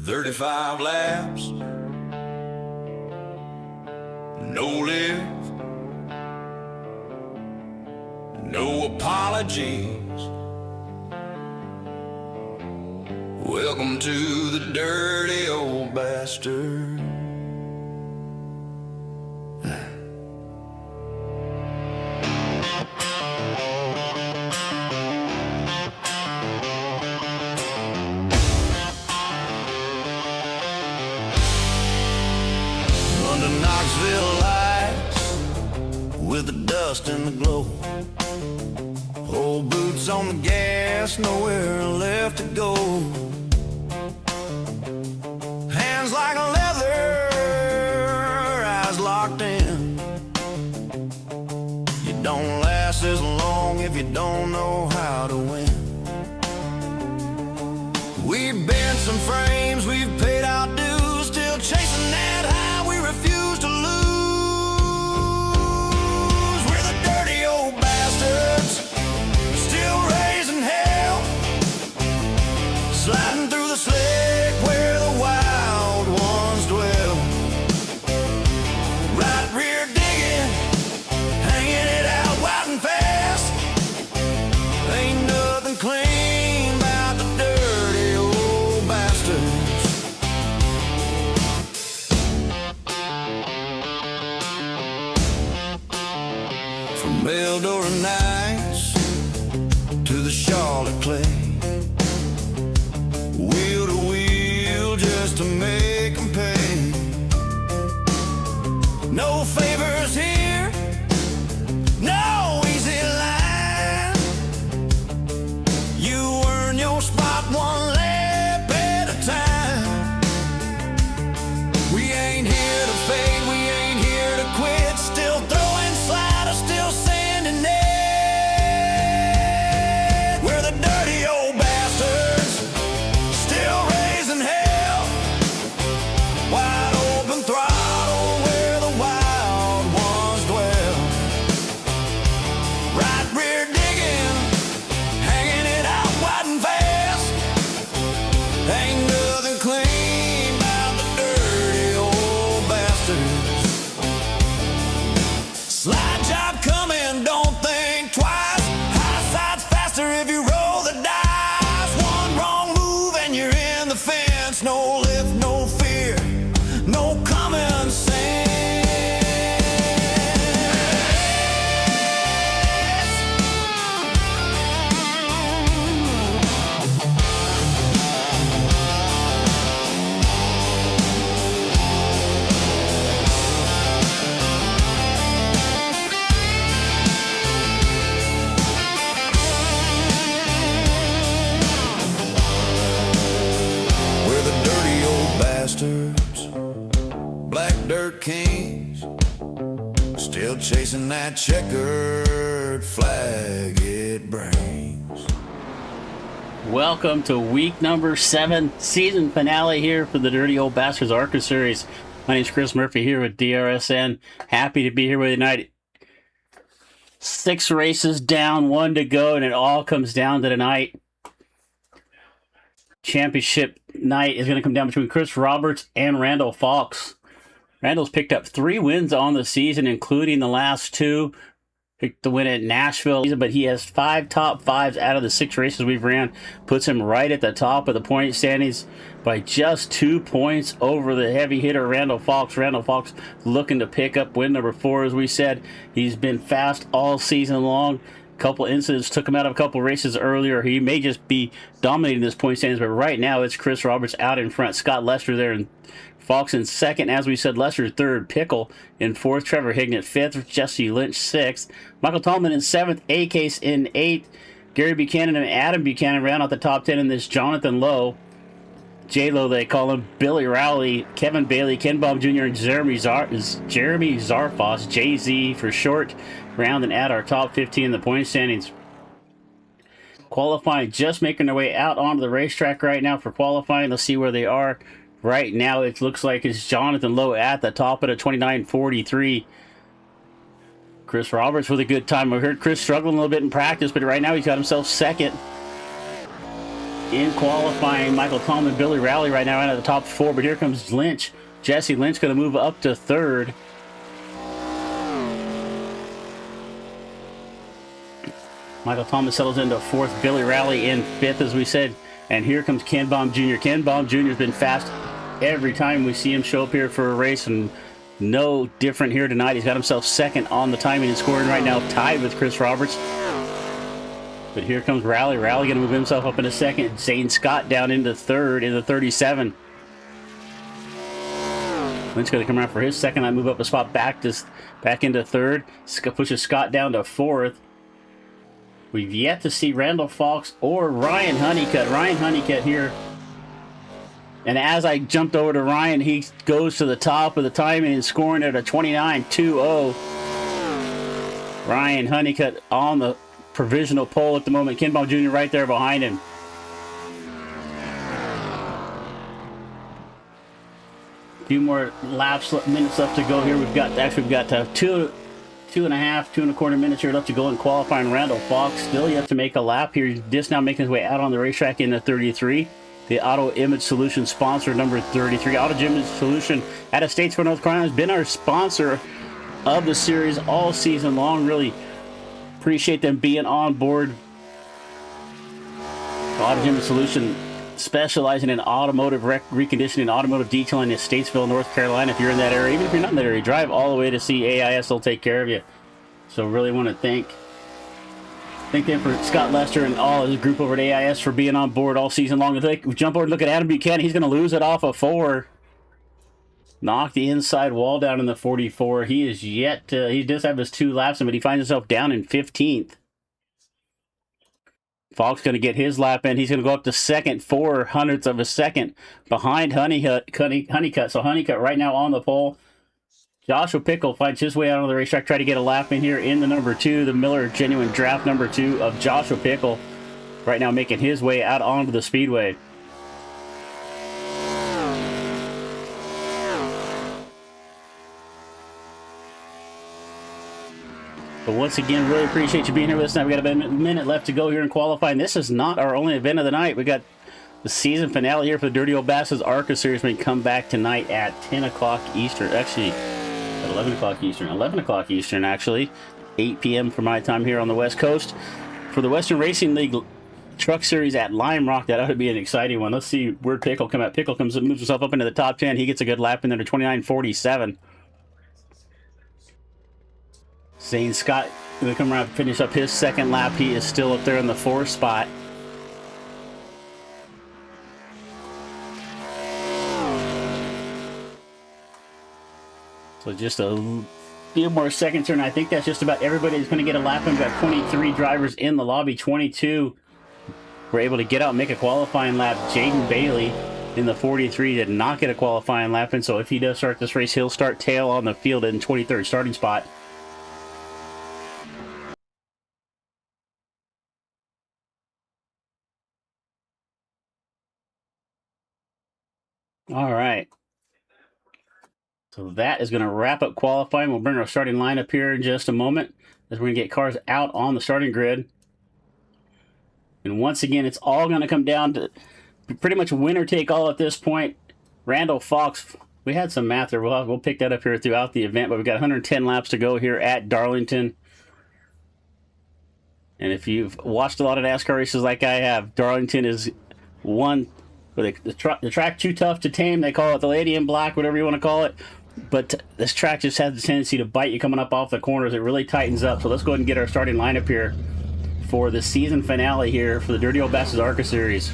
35 laps, no lift, no apologies. Welcome to the dirty old bastard. Under Knoxville lights, with the dust and the glow, old boots on the gas, nowhere left to go. Hands like leather, eyes locked in. You don't last as long if you don't know how to win. We've bent some frames, we've paid our dues, still chasing that high we refuse to lose. We're the dirty old bastards, still raising hell, sliding through the slick where the wild ones dwell. Right rear digging, hanging it out wide and fast. Ain't nothing clean about the dirty old bastards. From Eldora nights to the Charlotte clay, wheel to wheel just to make them pay. No favors here, no easy line. You earn your spot one lap at a time. We ain't here to fade, we ain't here to quit. Still throwing sliders, still sanding net. We're the dirty old bastards, still raising hell, wide open throttle where the wild ones dwell. Right rear digging, hanging it out wide and fast. Ain't nothing clean about the dirty old bastards. Slide job coming, don't think twice. High side's faster if you roll the dice. One wrong move and you're in the fence. No lift, no fear, no common sense. We're the dirty old bastards, black dirt kings, still chasing that checkered flag it brings. Welcome to week number 7, season finale here for the Dirty Old Bastards Arca series. My name's Chris Murphy here with DRSN. Happy to be here with you tonight. 6 races down, 1 to go, and it all comes down to tonight. Championship night is going to come down between Chris Roberts and Randall Fox. Randall's picked up 3 wins on the season, including the last 2. Picked the win at Nashville, but he has 5 top 5s out of the 6 races we've ran. Puts him right at the top of the point standings by just 2 points over the heavy hitter Randall Fox. Randall Fox looking to pick up win number 4, as we said. He's been fast all season long. Couple incidents took him out of a couple races earlier. He may just be dominating this point standings, but right now it's Chris Roberts out in front. Scott Lester there, and Fox in second. As we said, Lester third. Pickle in fourth. Trevor Hignett fifth. Jesse Lynch sixth. Michael Tallman in seventh. A-Case in eighth. Gary Buchanan and Adam Buchanan round out the top 10 in this. Jonathan Lowe, J-Lo they call him, Billy Rowley, Kevin Bailey, Ken Baum Jr., and Jeremy Zarfos, Jay-Z for short, rounding at our top 15 in the point standings. Qualifying just making their way out onto the racetrack right now for qualifying. Let's see where they are. Right now it looks like it's Jonathan Lowe at the top at a 29.43. Chris Roberts with a good time. We heard Chris struggling a little bit in practice, but right now he's got himself second. in qualifying. Michael Tallman, Billy Rowley right now out of the top 4, but here comes Lynch. Jesse Lynch going to move up to 3rd. Michael Tallman settles into 4th. Billy Rowley in 5th, as we said. And here comes Ken Baum Jr. Ken Baum Jr. has been fast every time we see him show up here for a race, and no different here tonight. He's got himself 2nd on the timing and scoring right now, tied with Chris Roberts. But here comes Rowley. Rowley going to move himself up into 2nd. Zane Scott down into 3rd in the 37. Lynch going to come around for his 2nd. I move up a spot back into 3rd. Pushes Scott down to 4th. We've yet to see Randall Fox or Ryan Honeycutt. Ryan Honeycutt here. And as I jumped over to Ryan, he goes to the top of the timing and scoring at a 29.20. Ryan Honeycutt on the provisional pole at the moment. Ken Baum Jr. right there behind him. A few more minutes left to go here. We've got two and a quarter minutes here left to go in qualifying. Randall Fox still yet to make a lap here. He's just now making his way out on the racetrack in the 33. The Auto Image Solution sponsor, number 33. Auto Image Solution out of Statesboro, North Carolina, has been our sponsor of the series all season long. Really appreciate them being on board. Auto Image Solution specializing in automotive reconditioning, automotive detailing in Statesville, North Carolina. If you're in that area, even if you're not in that area, drive all the way to see AIS. They'll take care of you. So really want to thank them for Scott Lester and all his group over at AIS for being on board all season long. If they jump over and look at Adam Buchanan, he's going to lose it off of 4. Knock the inside wall down in the 44. He is yet to, he does have his 2 laps in, but he finds himself down in 15th. Fox going to get his lap in. He's going to go up to 2nd, 4/100ths of a second behind Honeycutt. So Honeycutt right now on the pole. Joshua Pickle finds his way out on the racetrack, try to get a lap in here in the number 2, the Miller Genuine Draft number 2 of Joshua Pickle. Right now making his way out onto the speedway. But once again, really appreciate you being here with us tonight. We got about a minute left to go here in qualifying. This is not our only event of the night. We got the season finale here for the Dirty Old Bastards Arca Series. We come back tonight at 10 o'clock Eastern. Actually, at 11 o'clock Eastern. 11 o'clock Eastern, actually. 8 p.m. for my time here on the West Coast. For the Western Racing League Truck Series at Lime Rock, that ought to be an exciting one. Let's see where Pickle come out. Pickle moves himself up into the top 10. He gets a good lap in there to 29.47. Zane Scott going to come around and finish up his 2nd lap. He is still up there in the 4th spot. So just a few more seconds here, and I think that's just about everybody that's going to get a lap in. We've got 23 drivers in the lobby. 22 were able to get out and make a qualifying lap. Jaden Bailey in the 43 did not get a qualifying lap in, so if he does start this race, he'll start tail on the field in 23rd starting spot. All right. So that is going to wrap up qualifying. We'll bring our starting lineup here in just a moment as we're going to get cars out on the starting grid. And once again, it's all going to come down to pretty much winner take all at this point. Randall Fox, we had some math there. We'll pick that up here throughout the event, but we've got 110 laps to go here at Darlington. And if you've watched a lot of NASCAR races like I have, Darlington is one. The track too tough to tame. They call it the Lady in Black, whatever you want to call it. But this track just has the tendency to bite you coming up off the corners. It really tightens up. So let's go ahead and get our starting lineup here for the season finale here for the Dirty Old Bastards Arca Series.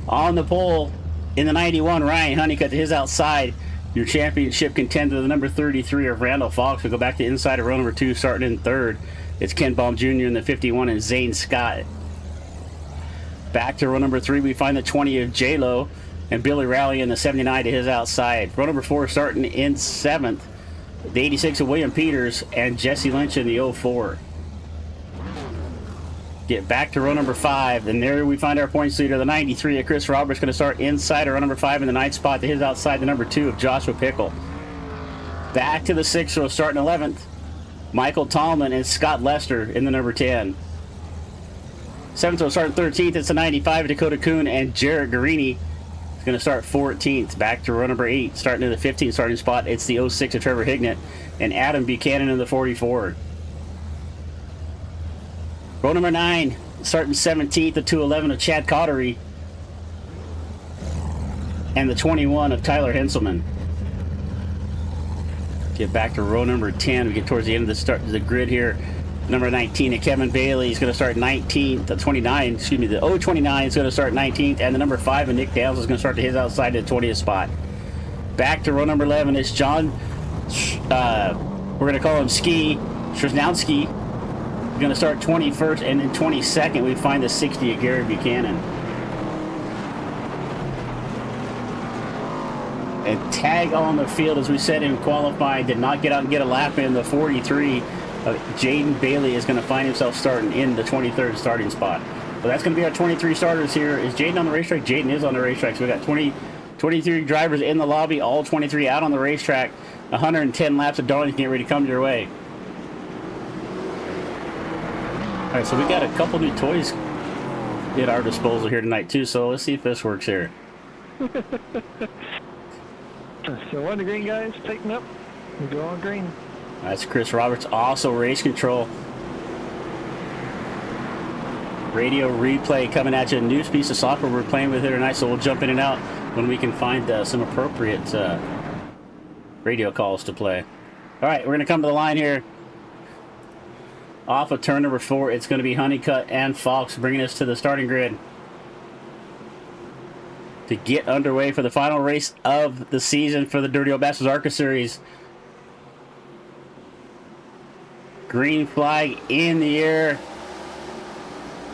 On the pole in the 91, Ryan Honeycutt to his outside. Your championship contender, the number 33 of Randall Fox. We'll go back to inside of row number 2, starting in 3rd. It's Ken Baum Jr. in the 51 and Zane Scott. Back to row number 3, we find the 20 of J-Lo and Billy Rowley in the 79 to his outside. Row number 4 starting in 7th, the 86 of William Peters and Jesse Lynch in the 04. Get back to row number 5, and there we find our points leader, the 93 of Chris Roberts, going to start inside of row number 5 in the 9th spot to his outside, the number 2 of Joshua Pickle. Back to the 6th row, starting 11th, Michael Tallman and Scott Lester in the number 10. 7th row starting 13th. It's the 95 Dakota Kuhn, and Jarrett Guarini is going to start 14th. Back to row number 8, starting in the 15th starting spot. It's the 06 of Trevor Hignett and Adam Buchanan in the 44. Row number 9, starting 17th, the 211 of Chad Cottery, and the 21 of Tyler Henselman. Get back to row number 10. We get towards the end of the grid here. Number 19 of Kevin Bailey is going to start 19th. The 29, excuse me, the 029 is going to start 19th, and the number 5 of Nick Downs is going to start to his outside at the 20th spot. Back to row number 11 is John, we're going to call him Ski, Strzeznowski. He's going to start 21st, and then 22nd we find the 60 of Garrett Buchanan. And tag on the field, as we said in qualifying, did not get out and get a lap in. The 43 of Jaden Bailey is going to find himself starting in the 23rd starting spot. So that's going to be our 23 starters here. Is Jaden on the racetrack? Jaden is on the racetrack. So we got 23 drivers in the lobby, all 23 out on the racetrack. 110 laps of Darlington getting ready to come your way. All right, so we got a couple new toys at our disposal here tonight too. So let's see if this works here. So one of the green guys taking up, we go on green. That's Chris Roberts, also race control. Radio replay coming at you. A new piece of software we're playing with here tonight, so we'll jump in and out when we can find some appropriate radio calls to play. All right, we're going to come to the line here. Off of turn number 4, it's going to be Honeycutt and Fox bringing us to the starting grid to get underway for the final race of the season for the Dirty Old Bastards Arca Series. Green flag in the air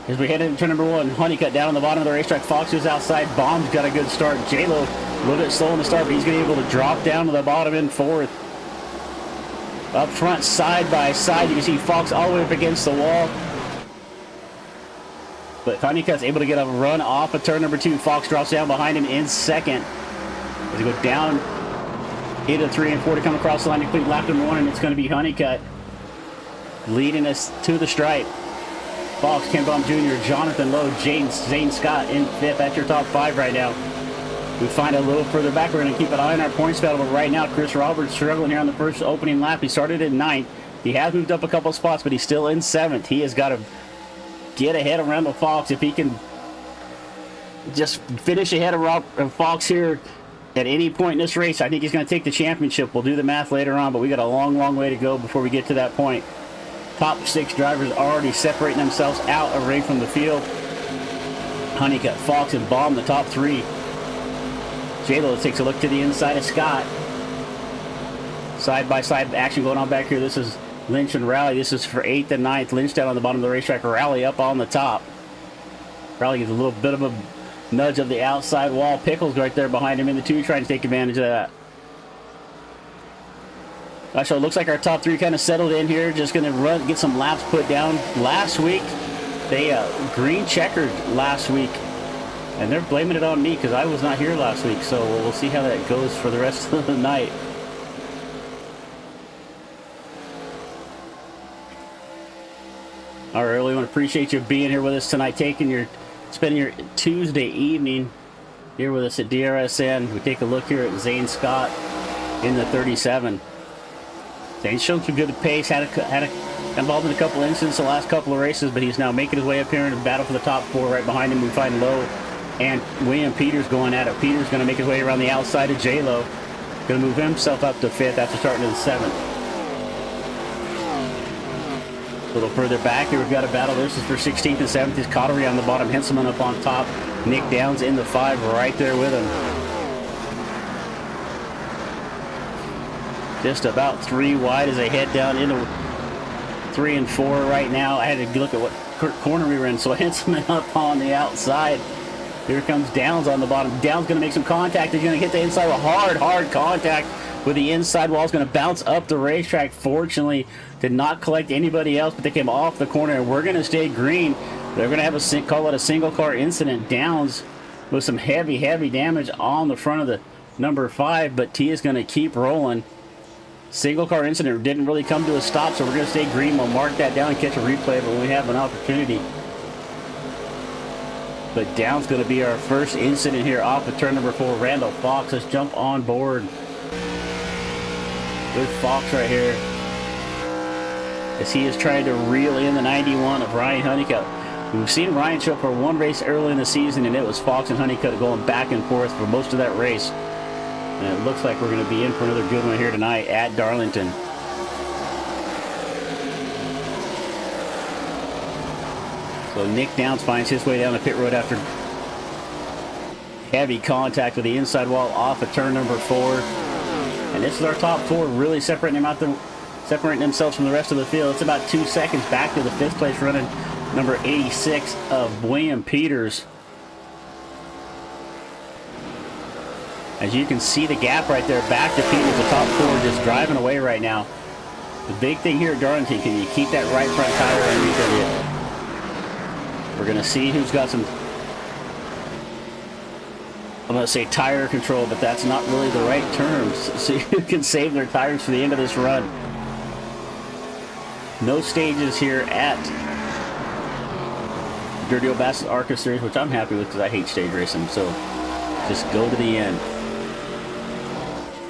as we head into turn number 1. Honeycutt down on the bottom of the racetrack. Fox is outside. Bomb's got a good start. J-Lo a little bit slow in the start, but he's going to be able to drop down to the bottom in 4th. Up front, side by side, you can see Fox all the way up against the wall. But Honeycutt's able to get a run off of turn number 2. Fox drops down behind him in 2nd. As we go down into 3 and 4 to come across the line to complete lap number 1, and it's going to be Honeycutt leading us to the stripe. Fox, Ken Baum Jr., Jonathan Lowe, Zane Scott in 5th. That's your top 5 right now. We find a little further back. We're going to keep an eye on our points battle, but right now Chris Roberts struggling here on the first opening lap. He started at 9th. He has moved up a couple spots, but he's still in 7th. He has got to get ahead of Randall Fox. If he can just finish ahead of Fox here at any point in this race, I think he's going to take the championship. We'll do the math later on, but we got a long, long way to go before we get to that point. Top 6 drivers already separating themselves out away from the field. Honeycutt, Fox, and Baum, the top 3. J-Lo takes a look to the inside of Scott. Side-by-side action going on back here. This is Lynch and Rowley. This is for 8th and 9th. Lynch down on the bottom of the racetrack. Rowley up on the top. Rowley gives a little bit of a nudge of the outside wall. Pickles right there behind him in the 2, trying to take advantage of that. So it looks like our top 3 kind of settled in here. Just going to get some laps put down. Last week, they green checkered last week. And they're blaming it on me because I was not here last week. So we'll see how that goes for the rest of the night. All right, really want to appreciate you being here with us tonight, spending your Tuesday evening here with us at DRSN. We take a look here at Zane Scott in the 37. Zane's shown some good pace, had involved in a couple incidents the last couple of races, but he's now making his way up here in a battle for the top 4. Right behind him, we find Lowe and William Peters going at it. Peters going to make his way around the outside of J-Lo. Going to move himself up to 5th after starting in the 7th. A little further back here, we've got a battle. This is for 16th and 7th. Is Cottery on the bottom, Henselman up on top. Nick Downs in the 5 right there with him. Just about 3 wide as they head down into 3 and 4 right now. I had to look at what corner we were in. So Henselman up on the outside. Here comes Downs on the bottom. Downs going to make some contact. He's going to hit the inside with hard contact with the inside wall. Is going to bounce up the racetrack. Fortunately, did not collect anybody else, but they came off the corner, and we're going to stay green. They're going to have call it a single car incident. Downs with some heavy damage on the front of the number 5, but T is going to keep rolling. Single car incident didn't really come to a stop, so we're going to stay green. We'll mark that down and catch a replay, but we have an opportunity. But down's going to be our first incident here off of turn number 4. Randall Fox, let's jump on board with Fox right here, as he is trying to reel in the 91 of Ryan Honeycutt. We've seen Ryan show up for one race early in the season, and it was Fox and Honeycutt going back and forth for most of that race. And it looks like we're going to be in for another good one here tonight at Darlington. So Nick Downs finds his way down the pit road after heavy contact with the inside wall off of turn number 4. And this is our top 4 really separating themselves from the rest of the field. It's about 2 seconds back to the 5th place running number 86 of William Peters. As you can see the gap right there back to Peters, the top 4 just driving away right now. The big thing here at Darlington, can you keep that right front tire underneath of you? We're going to see who's got some, I'm going to say tire control, but that's not really the right term. So you can save their tires for the end of this run. No stages here at Dirty Old Bastard Arca Series, which I'm happy with because I hate stage racing. So just go to the end.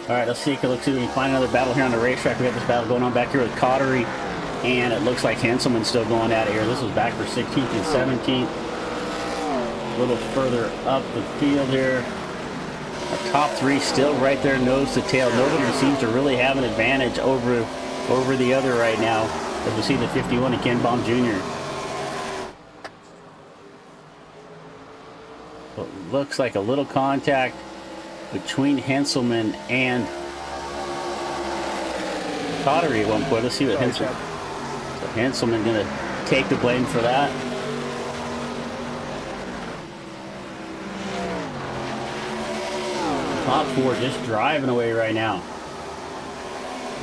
All right, let's see if we can find another battle here on the racetrack. We got this battle going on back here with Cottery. And it looks like Henselman's still going out of here. This was back for 16th and 17th. A little further up the field here. Our top 3 still right there, nose to tail. Nobody seems to really have an advantage over the other right now. As we see the 51 of Ken Baum Jr. So it looks like a little contact between Henselman and Cottery at one point. Let's see what Henselman. Henselman going to take the blame for that. Top 4 just driving away right now.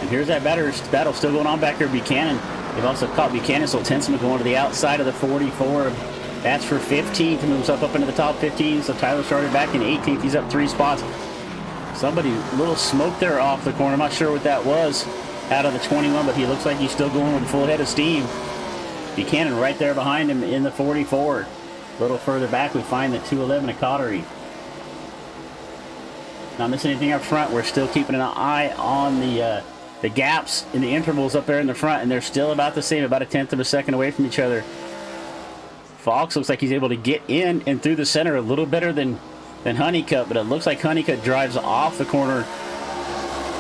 And here's that battle still going on back here. Buchanan. They've also caught Buchanan, so Henselman going to the outside of the 44. That's for 15th. Moves up into the top 15. So Tyler started back in 18th. He's up 3 spots. Somebody, a little smoke there off the corner. I'm not sure what that was. Out of the 21, but he looks like he's still going with a full head of steam. Buchanan right there behind him in the 44. A little further back, we find the 211 of Cottery. Not missing anything up front. We're still keeping an eye on the gaps in the intervals up there in the front, and they're still about the same, about 1/10 of a second away from each other. Fox looks like he's able to get in and through the center a little better than Honeycutt, but it looks like Honeycutt drives off the corner,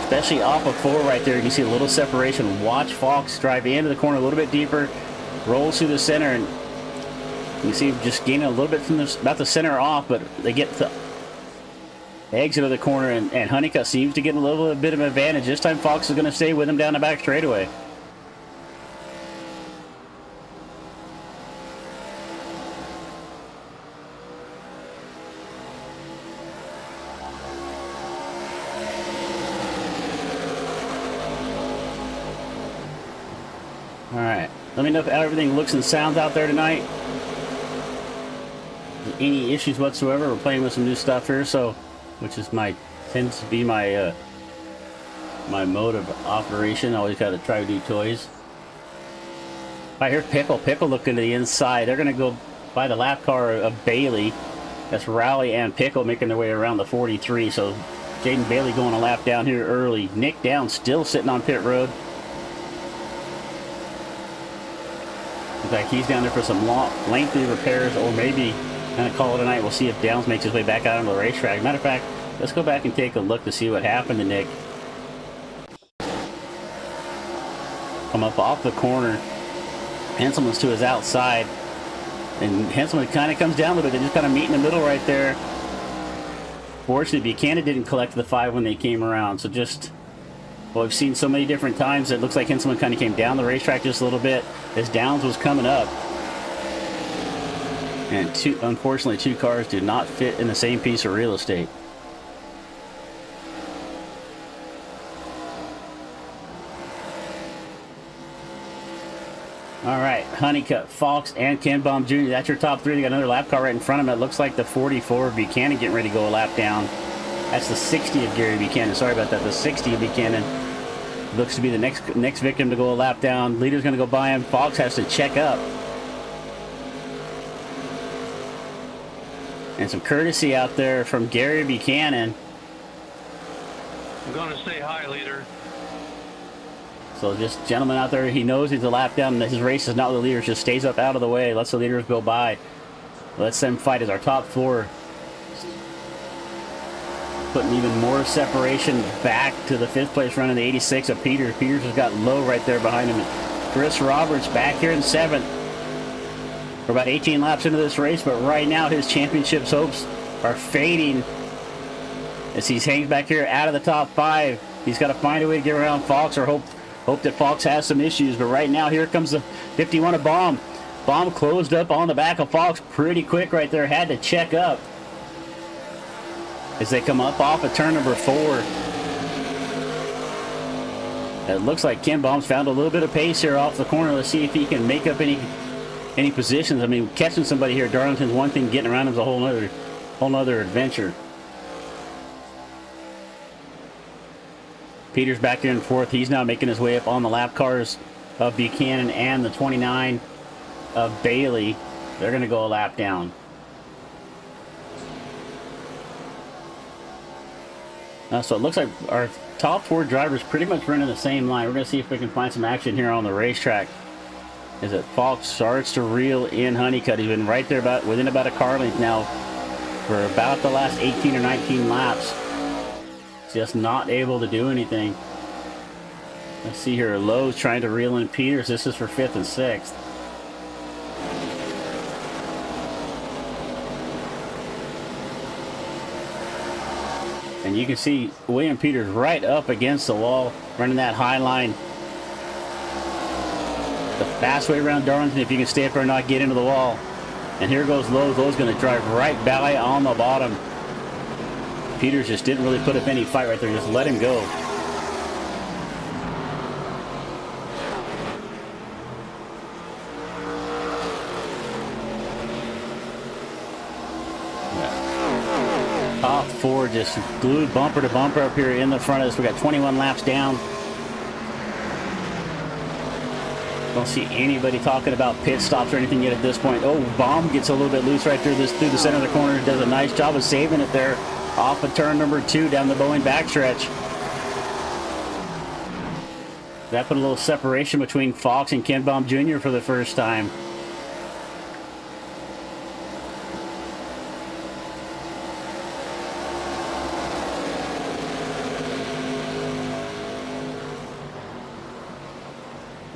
especially off of 4 right there. You can see a little separation. Watch Fox drive into the corner a little bit deeper, rolls through the center, and you see him just gaining a little bit from about the center off, but they get the exit of the corner, and Honeycutt seems to get a little bit of an advantage. This time Fox is going to stay with him down the back straightaway. All right, let me know if everything looks and sounds out there tonight. Any issues whatsoever? We're playing with some new stuff here, so which is tends to be my my mode of operation. I always got to try to do toys. Right, here's Pickle. Pickle looking to the inside. They're going to go by the lap car of Bailey. That's Rowley and Pickle making their way around the 43. So Jaden Bailey going a lap down here early. Nick Downs still sitting on pit road. Looks like he's down there for some lengthy repairs, or maybe kind of call it a night. We'll see if Downs makes his way back out on the racetrack. Matter of fact, let's go back and take a look to see what happened to Nick. Come up off the corner. Henselman's to his outside, and Henselman kind of comes down a little bit. They just kind of meet in the middle right there. Fortunately, Buchanan didn't collect the 5 when they came around, so just, well, we've seen so many different times. It looks like Henselman kind of came down the racetrack just a little bit as Downs was coming up. And unfortunately, 2 cars did not fit in the same piece of real estate. All right, Honeycutt, Fox, and Ken Baum Jr. That's your top 3. They got another lap car right in front of them. It looks like the 44 of Buchanan getting ready to go a lap down. That's the 60 of Gary Buchanan. Sorry about that. The 60 of Buchanan looks to be the next victim to go a lap down. Leader's going to go by him. Fox has to check up. And some courtesy out there from Gary Buchanan. I'm going to say hi, leader. So just gentleman out there, he knows he's a lap down, and his race is not with the leaders, just stays up out of the way, lets the leaders go by. Lets them fight as our top four. Putting even more separation back to the 5th place run in the 86 of Peters. Peters has got low right there behind him. Chris Roberts back here in 7th. We're about 18 laps into this race, but right now his championship's hopes are fading as he hangs back here out of the top 5. He's got to find a way to get around Fox, or hope that Fox has some issues. But right now, here comes the 51 of Baum. Baum closed up on the back of Fox pretty quick right there. Had to check up as they come up off of turn number 4. It looks like Ken Baum's found a little bit of pace here off the corner. Let's see if he can make up any positions. I mean, catching somebody here at Darlington's one thing, getting around him is a whole nother adventure. Peters back there in 4th. He's now making his way up on the lap cars of Buchanan and the 29 of Bailey. They're going to go a lap down. So it looks like our top 4 drivers pretty much running the same line. We're going to see if we can find some action here on the racetrack. As it Fox starts to reel in Honeycutt. He's been right there within about a car length now for about the last 18 or 19 laps. Just not able to do anything. Let's see here. Lowe's trying to reel in Peters. This is for 5th and 6th. And you can see William Peters right up against the wall, running that high line. The fast way around Darlington, if you can stay up there and not get into the wall. And here goes Lowe's. Lowe's going to drive right by on the bottom. Peters just didn't really put up any fight right there. Just let him go. Top 4 just glued bumper to bumper up here in the front of us. We got 21 laps down. Don't see anybody talking about pit stops or anything yet at this point. Oh, Baum gets a little bit loose right through the center of the corner. Does a nice job of saving it there off of turn number 2 down the Boeing backstretch. That put a little separation between Fox and Ken Baum Jr. for the first time.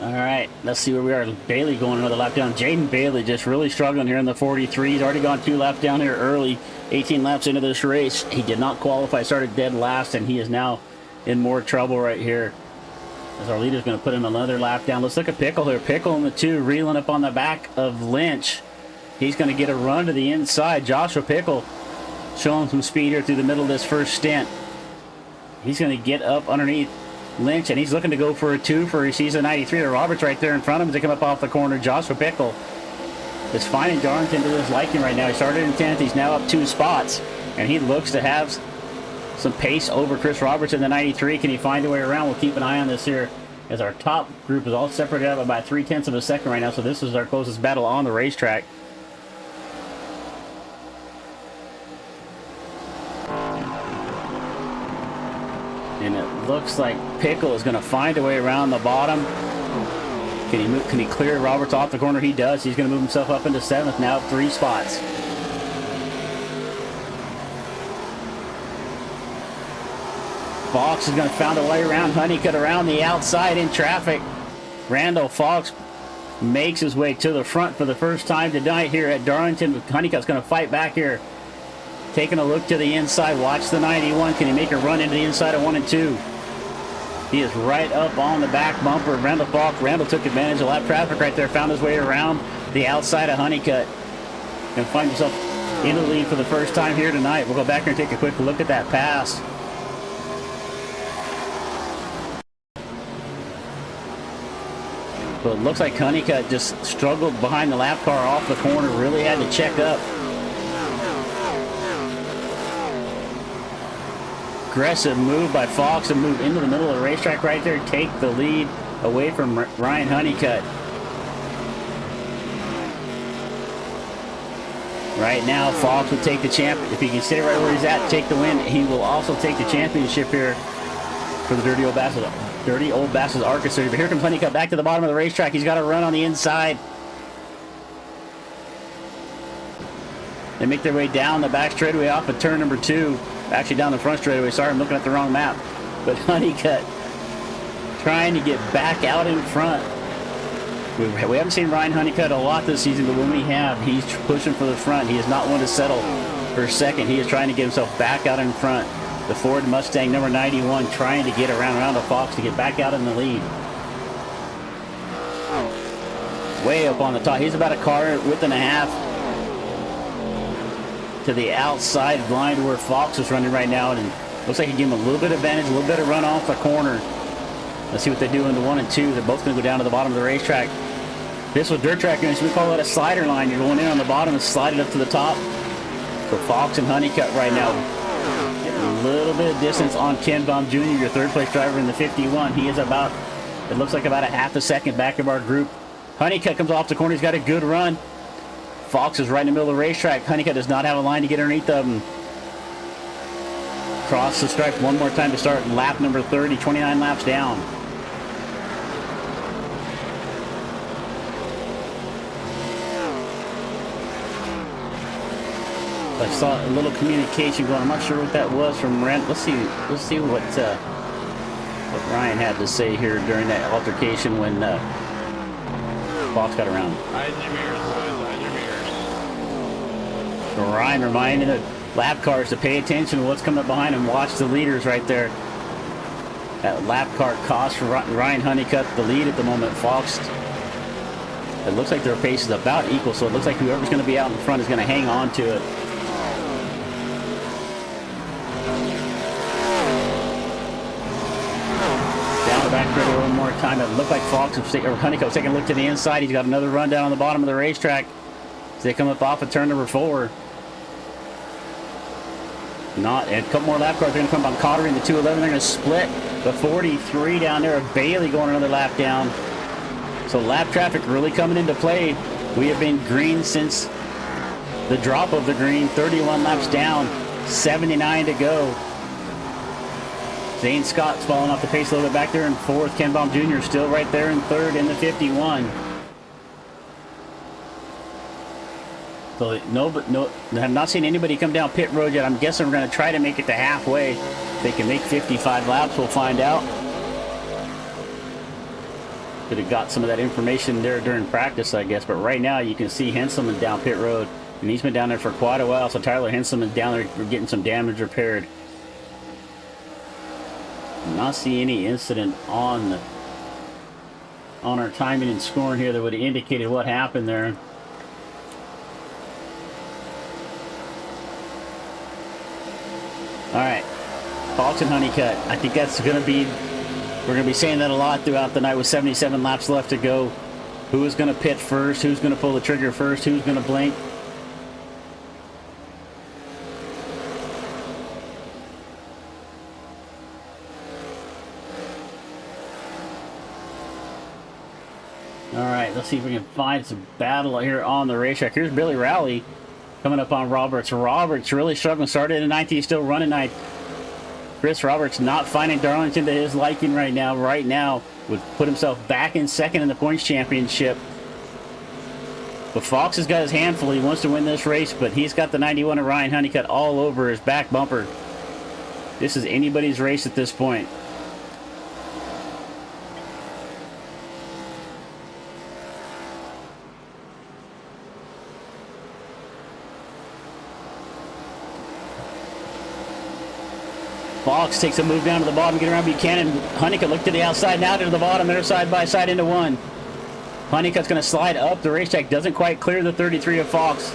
Alright, let's see where we are. Bailey going another lap down. Jaden Bailey just really struggling here in the 43. He's already gone 2 laps down here early. 18 laps into this race. He did not qualify, started dead last, and he is now in more trouble right here. As our leader's going to put him another lap down. Let's look at Pickle here. Pickle in the 2, reeling up on the back of Lynch. He's going to get a run to the inside. Joshua Pickle showing some speed here through the middle of this first stint. He's going to get up underneath Lynch, and he's looking to go for a 2 for his season 93. Roberts right there in front of him to come up off the corner. Joshua Pickle is finding Darlington to his liking right now. He started in 10th. He's now up 2 spots, and he looks to have some pace over Chris Roberts in the 93. Can he find a way around? We'll keep an eye on this here as our top group is all separated up by 0.3 of a second right now, so this is our closest battle on the racetrack. And it looks like Pickle is going to find a way around the bottom. Can he clear Roberts off the corner? He does. He's going to move himself up into 7th, now 3 spots. Fox is going to find a way around Honeycutt around the outside in traffic. Randall Fox makes his way to the front for the first time tonight here at Darlington. Honeycutt's going to fight back here. Taking a look to the inside. Watch the 91. Can he make a run into the inside of 1 and 2? He is right up on the back bumper of Randall Fox. Randall took advantage of lap traffic right there. Found his way around the outside of Honeycutt. And find himself in the lead for the first time here tonight. We'll go back here and take a quick look at that pass. So it looks like Honeycutt just struggled behind the lap car off the corner. Really had to check up. Aggressive move by Fox and move into the middle of the racetrack right there. Take the lead away from Ryan Honeycutt. Right now, Fox will take the champ. If he can stay right where he's at, take the win, he will also take the championship here for the Dirty Old Bastards Arca series. But here comes Honeycutt back to the bottom of the racetrack. He's got to run on the inside. They make their way down the back straightaway off of turn number 2. Actually, down the front straightaway. Sorry, I'm looking at the wrong map. But Honeycutt trying to get back out in front. We haven't seen Ryan Honeycutt a lot this season, but when we have, he's pushing for the front. He is not one to settle for second. He is trying to get himself back out in front. The Ford Mustang number 91 trying to get around the Fox to get back out in the lead. Way up on the top. He's about a car width and a half to the outside line where Fox is running right now, and looks like he gave him a little bit of advantage, a little bit of run off the corner. Let's see what they do in the 1 and 2. They're both going to go down to the bottom of the racetrack. This was dirt track units. We call that a slider line. You're going in on the bottom and slide it up to the top. So Fox and Honeycutt right now getting a little bit of distance on Ken Baum Jr., your third place driver in the 51. He is about, it looks like about a half a second back of our group. Honeycutt comes off the corner. He's got a good run. Fox is right in the middle of the racetrack. Honeycutt does not have a line to get underneath of him. Cross the stripe one more time to start lap number 30, 29 laps down. I saw a little communication going. I'm not sure what that was from Rent. Let's see what Ryan had to say here during that altercation when Fox got around. Hide your mirrors, boys. Hide your mirrors. So Ryan reminding the lap cars to pay attention to what's coming up behind them. Watch the leaders right there. That lap car cost for Ryan Honeycutt the lead at the moment. Fox, it looks like their pace is about equal, so it looks like whoever's going to be out in front is going to hang on to it. Down the back straightaway one more time. It looked like Fox or Honeycutt taking a look to the inside. He's got another run down on the bottom of the racetrack as they come up off of turn number 4. And a couple more lap cars are going to come on Cotter in the 211. They're going to split the 43 down there. Bailey going another lap down. So lap traffic really coming into play. We have been green since the drop of the green. 31 laps down, 79 to go. Zane Scott's falling off the pace a little bit back there in 4th. Ken Baum Jr. still right there in 3rd in the 51. So I have not seen anybody come down pit road yet. I'm guessing we're going to try to make it to halfway. If they can make 55 laps, we'll find out. Could have got some of that information there during practice, I guess. But right now, you can see Henselman down pit road, and he's been down there for quite a while. So Tyler Henselman's down there getting some damage repaired. Not see any incident on our timing and scoring here that would have indicated what happened there. All right, Fox and Honeycutt. I think that's going to be, we're going to be saying that a lot throughout the night with 77 laps left to go. Who is going to pit first? Who's going to pull the trigger first? Who's going to blink? All right, let's see if we can find some battle here on the racetrack. Here's Billy Rowley coming up on Roberts. Roberts really struggling. Started in 9th. He's still running 9th. Chris Roberts not finding Darlington to his liking right now. Right now, would put himself back in 2nd in the points championship. But Fox has got his handful. He wants to win this race, but he's got the 91 of Ryan Honeycutt all over his back bumper. This is anybody's race at this point. Fox takes a move down to the bottom, get around Buchanan. Honeycutt look to the outside, now to the bottom. They're side by side into 1. Honeycutt's going to slide up the racetrack. Doesn't quite clear the 33 of Fox.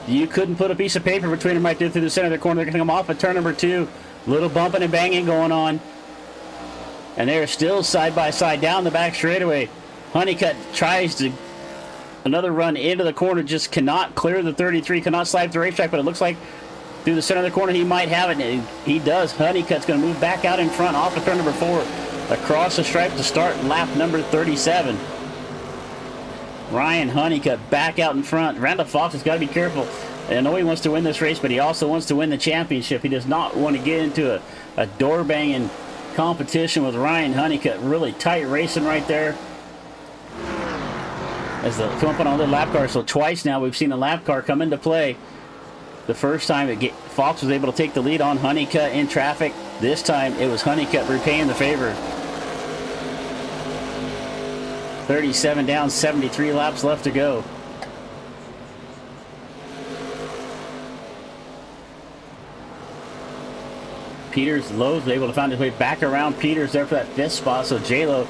You couldn't put a piece of paper between them right there through the center of the corner. They're going to come off at turn number 2. Little bumping and banging going on. And they're still side by side down the back straightaway. Honeycutt tries to another run into the corner, just cannot clear the 33, cannot slide up the racetrack, but it looks like through the center of the corner he might have it, and he does. Honeycutt's going to move back out in front off of turn number 4, across the stripe to start lap number 37. Ryan Honeycutt back out in front. Randall Fox has got to be careful. I know he wants to win this race, but he also wants to win the championship. He does not want to get into a door-banging competition with Ryan Honeycutt. Really tight racing right there. As they come up on another lap car. So twice now we've seen a lap car come into play. The first time Fox was able to take the lead on Honeycutt in traffic. This time it was Honeycutt repaying the favor. 37 down, 73 laps left to go. Peters, Lowe's able to find his way back around Peters there for that fifth spot. So J-Lo,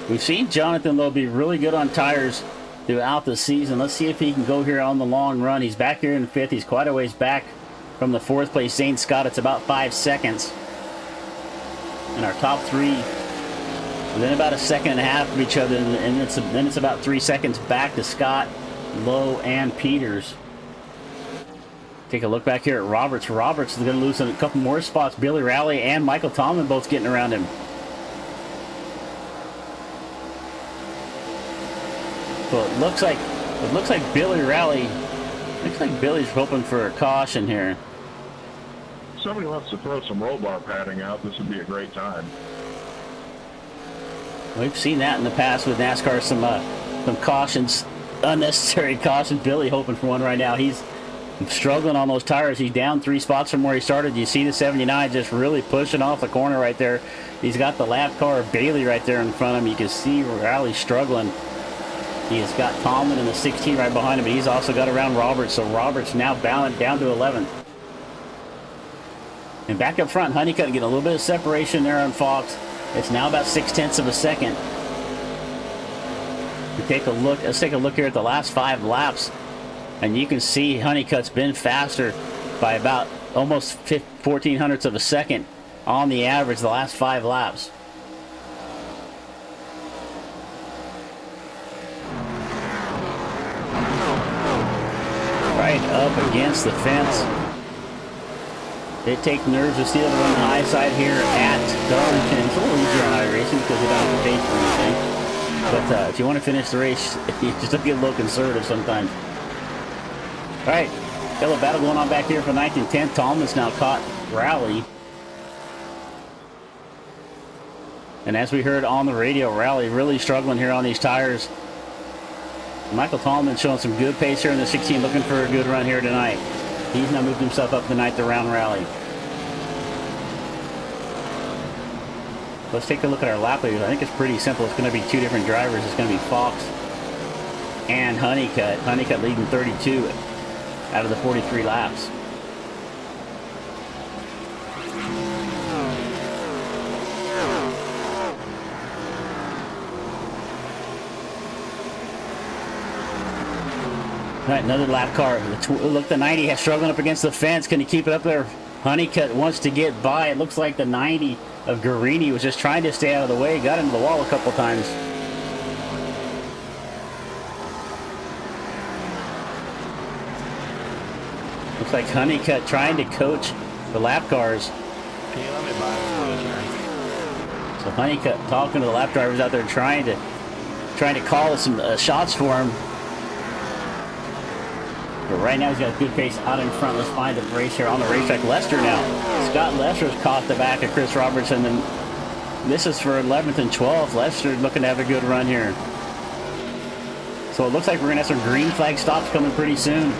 we've seen Jonathan Lowe be really good on tires throughout the season. Let's see if he can go here on the long run. He's back here in fifth. He's quite a ways back from the fourth place Zane Scott. It's about 5 seconds. And our top three within about a second and a half of each other, and then it's about 3 seconds back to Scott, Lowe, and Peters. Take a look back here at Roberts. Roberts is going to lose a couple more spots. Billy Rowley and Michael Tomlin both getting around him. So it looks like Billy Rowley. Looks like Billy's hoping for a caution here. Somebody wants to throw some roll bar padding out. This would be a great time. We've seen that in the past with NASCAR. Some cautions, unnecessary cautions. Billy hoping for one right now. He's struggling on those tires. He's down 3 spots from where he started. You see the 79 just really pushing off the corner right there. He's got the lap car of Bailey right there in front of him. You can see Rowley struggling. He has got Tomlin in the 16 right behind him, but he's also got around Roberts. So Roberts now bound down to 11th. And back up front, Honeycutt getting a little bit of separation there on Fox. It's now about 0.6 of a second. Let's take a look here at the last 5 laps. And you can see Honeycutt's been faster by about almost 0.14 of a second on the average the last 5 laps. Right up against the fence. It takes nerves to steal to run the high side here at Darlington. It's a little easier on iRacing because you don't have to pay for anything. But if you want to finish the race, you just get a little conservative sometimes. All right, got a battle going on back here for 9th and 10th. Tomlin's now caught Rowley. And as we heard on the radio, Rowley really struggling here on these tires. Michael Tomlin showing some good pace here in the 16, looking for a good run here tonight. He's now moved himself up the 9th around Rowley. Let's take a look at our lap leaders. I think it's pretty simple. It's going to be 2 different drivers. It's going to be Fox and Honeycutt. Honeycutt leading 32 out of the 43 laps. All right, another lap car. Look, the 90 has struggling up against the fence. Can he keep it up there? Honeycutt wants to get by. It looks like the 90 of Guarini was just trying to stay out of the way. Got into the wall a couple times. Looks like Honeycutt trying to coach the lap cars. Can you let me buy it? So Honeycutt talking to the lap drivers out there, trying to call some shots for him. But right now he's got a good pace out in front. Let's find a race here on the racetrack. Lester now. Scott Lester's caught the back of Chris Roberts, and then this is for 11th and 12th. Lester looking to have a good run here. So it looks like we're going to have some green flag stops coming pretty soon.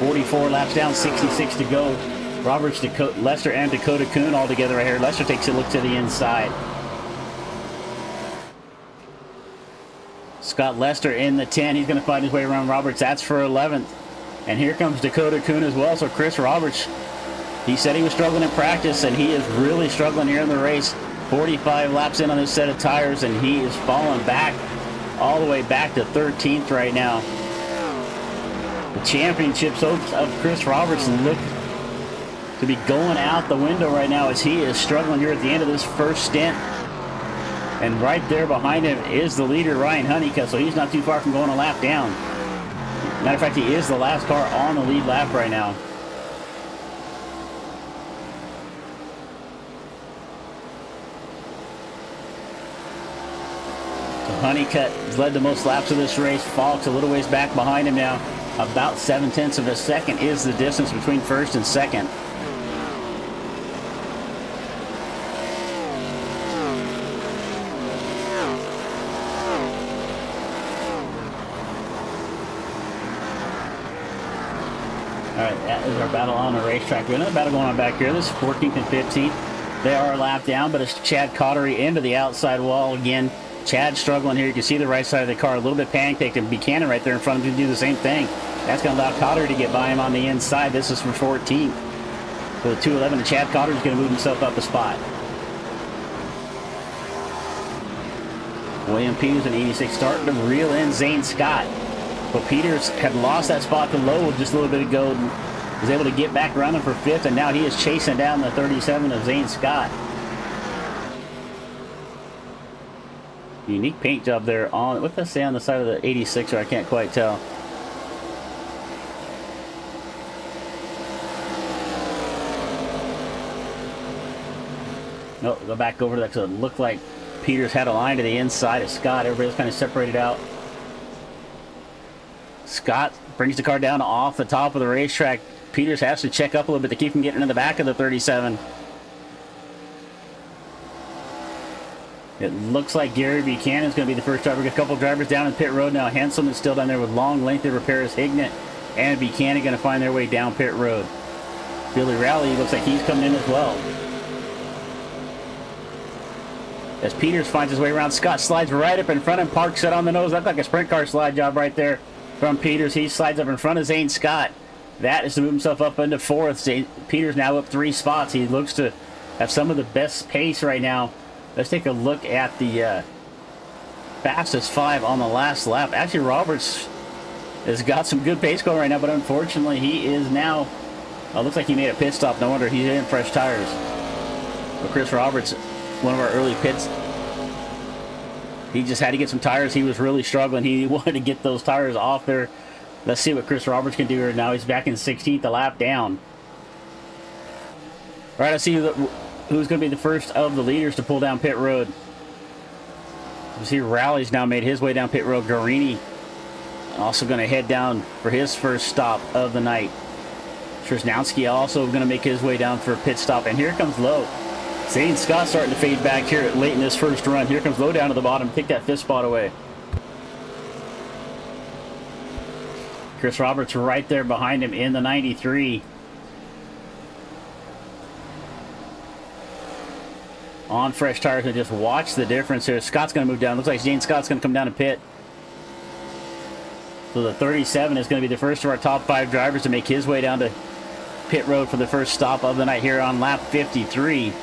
44 laps down, 66 to go. Roberts, Lester, and Dakota Kuhn all together right here. Lester takes a look to the inside. Scott Lester in the 10. He's going to find his way around Roberts. That's for 11th. And here comes Dakota Kuhn as well. So Chris Roberts, he said he was struggling in practice, and he is really struggling here in the race. 45 laps in on this set of tires, and he is falling back all the way back to 13th right now. The championships of Chris Roberts look to be going out the window right now as he is struggling here at the end of this first stint. And right there behind him is the leader, Ryan Honeycutt, so he's not too far from going a lap down. Matter of fact, he is the last car on the lead lap right now. So Honeycutt has led the most laps of this race. Fox a little ways back behind him now. About 7/10 of a second is the distance between first and second. Alright, that is our battle on the racetrack. We have another battle going on back here. This is 14th and 15th. They are a lap down, but it's Chad Cottery into the outside wall again. Chad struggling here. You can see the right side of the car a little bit pancaked, and Buchanan right there in front of him to do the same thing. That's going to allow Cottery to get by him on the inside. This is for 14th. For the 211, and Chad Cottery's going to move himself up a spot. William Peters in 86 starting to reel in Zane Scott. But Peters had lost that spot to Lowe just a little bit ago. Was able to get back running for 5th, and now he is chasing down the 37 of Zane Scott. Unique paint job there on, what does that say on the side of the 86er? I can't quite tell. No, go back over to that because it looked like Peters had a line to the inside of Scott. Everybody's kind of separated out. Scott brings the car down off the top of the racetrack. Peters has to check up a little bit to keep him getting in the back of the 37. It looks like Gary Buchanan is going to be the first driver. Got a couple drivers down in pit road now. Henselman is still down there with long length of repairs. Hignett and Buchanan going to find their way down pit road. Billy Rowley looks like he's coming in as well. As Peters finds his way around, Scott slides right up in front and parks it on the nose. That's like a sprint car slide job right there from Peters. He slides up in front of Zane Scott. That is to move himself up into 4th. Peters now up 3 spots. He looks to have some of the best pace right now. Let's take a look at the fastest 5 on the last lap. Actually, Roberts has got some good pace going right now, but unfortunately, he is now... looks like he made a pit stop. No wonder he's in fresh tires. But Chris Roberts, one of our early pits, he just had to get some tires. He was really struggling. He wanted to get those tires off there. Let's see what Chris Roberts can do here. Now he's back in 16th, a lap down. All right, let's see who's going to be the first of the leaders to pull down pit road. You see Rowley's now made his way down pit road. Guarini also going to head down for his first stop of the night. Trzynowski also going to make his way down for a pit stop. And here comes Lowe. Zane Scott starting to fade back here late in this first run. Here comes Lowe down to the bottom. Take that 5th spot away. Chris Roberts right there behind him in the 93. On fresh tires, and just watch the difference here. Scott's going to move down. Looks like Zane Scott's going to come down to pit. So the 37 is going to be the first of our top 5 drivers to make his way down to pit road for the first stop of the night here on lap 53.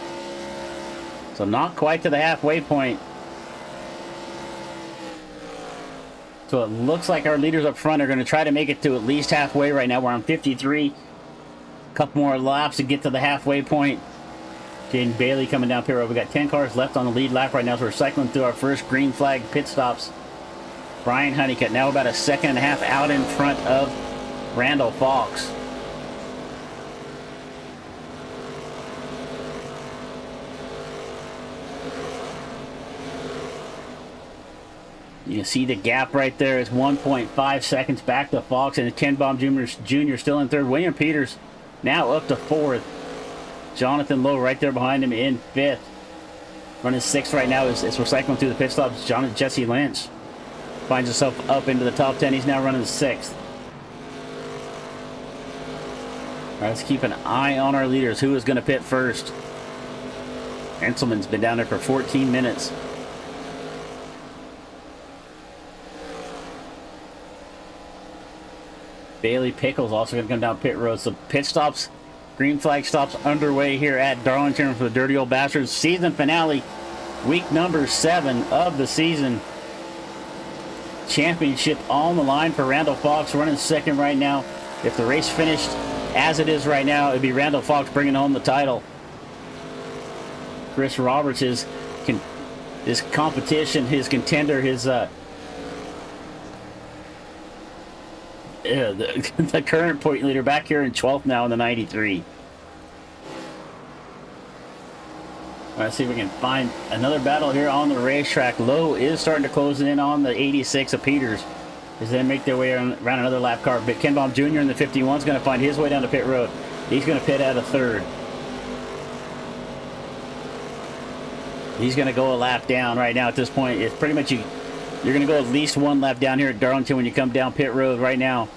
So not quite to the halfway point. So it looks like our leaders up front are going to try to make it to at least halfway right now. We're on 53. A couple more laps to get to the halfway point. Jaden Bailey coming down pit road. We got 10 cars left on the lead lap right now, so we're cycling through our first green flag pit stops. Brian Honeycutt now about a 1.5 seconds out in front of Randall Fox. You can see the gap right there is 1.5 seconds back to Fox, and Ken Baum Jr. still in 3rd. William Peters now up to 4th. Jonathan Lowe right there behind him in 5th. Running 6th right now as we're cycling through the pit stops. Jesse Lynch finds himself up into the top 10. He's now running 6th. All right, let's keep an eye on our leaders. Who is going to pit first? Henselman's been down there for 14 minutes. Bailey Pickles also going to come down pit road. So pit stops, green flag stops underway here at Darlington for the Dirty Old Bastards. Season finale, week number 7 of the season. Championship on the line for Randall Fox, running 2nd right now. If the race finished as it is right now, it'd be Randall Fox bringing home the title. Chris Roberts, his competition, his contender, his the current point leader back here in 12th now in the 93. Let's see if we can find another battle here on the racetrack. Lowe is starting to close in on the 86 of Peters. as they make their way around another lap car. But Ken Baum Jr. in the 51 is going to find his way down to pit road. He's going to pit out of third. He's going to go a lap down right now at this point. It's pretty much you're going to go at least one lap down here at Darlington when you come down pit road right now.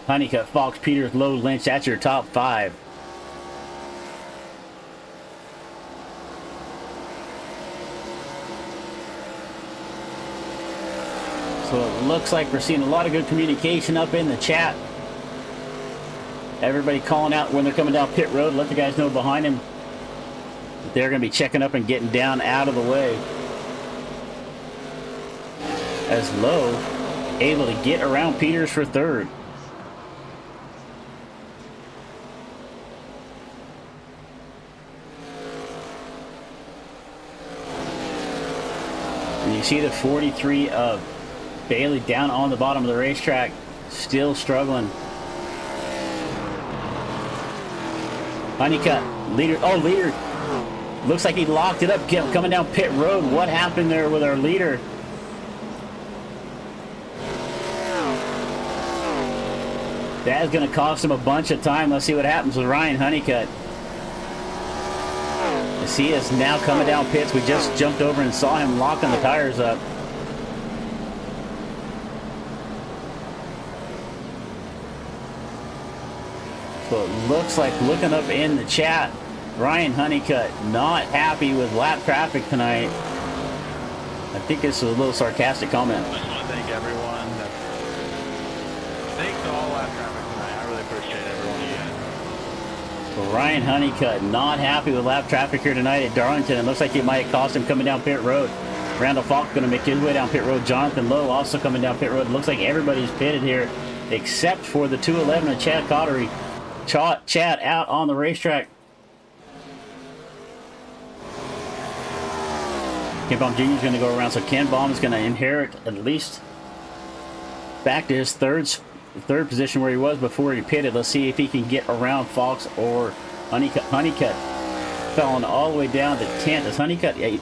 Honeycutt, Fox, Peters, Lowe, Lynch, that's your top 5. So it looks like we're seeing a lot of good communication up in the chat. Everybody calling out when they're coming down pit road. Let the guys know behind him that they're going to be checking up and getting down out of the way. As Lowe able to get around Peters for third. And you see the 43 of Bailey down on the bottom of the racetrack, still struggling. Honeycutt, leader. Oh, leader. Looks like he locked it up, coming down pit road. What happened there with our leader? That's going to cost him a bunch of time. Let's see what happens with Ryan Honeycutt. As he is now coming down pits. We just jumped over and saw him locking the tires up. So it looks like, looking up in the chat, Ryan Honeycutt not happy with lap traffic tonight. I think this is a little sarcastic comment. I just want to thank everyone. Thanks to all lap traffic tonight. I really appreciate every one of you guys. So Ryan Honeycutt not happy with lap traffic here tonight at Darlington. It looks like it might cost him coming down pit road. Randall Falk going to make his way down pit road. Jonathan Lowe also coming down pit road. It looks like everybody's pitted here except for the 211 of Chad Cottery. Chad out on the racetrack. Ken Baum Jr. is going to go around, so Ken Baum is going to inherit at least back to his third position where he was before he pitted. Let's see if he can get around Fox or Honeycutt. Honeycutt falling all the way down to 10th. As Honeycutt, I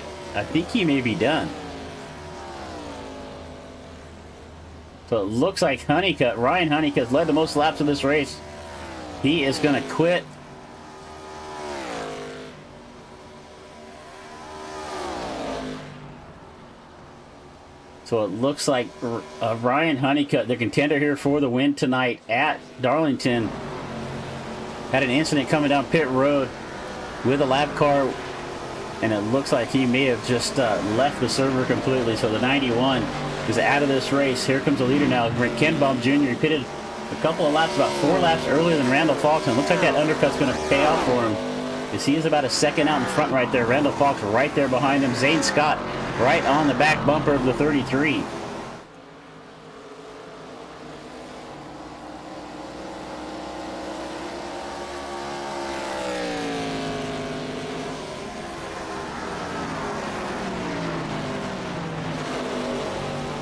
think he may be done. So it looks like Honeycutt, Ryan Honeycutt, led the most laps of this race. He is going to quit. So it looks like Ryan Honeycutt, the contender here for the win tonight at Darlington, had an incident coming down pit road with a lap car, and it looks like he may have just left the server completely. So the 91 is out of this race. Here comes the leader now, Ken Baum Jr. He pitted a couple of laps, about 4 laps earlier than Randall Fox, and it looks like that undercut's going to pay off for him. You see, he's about a second out in front right there. Randall Fox right there behind him. Zane Scott right on the back bumper of the 33.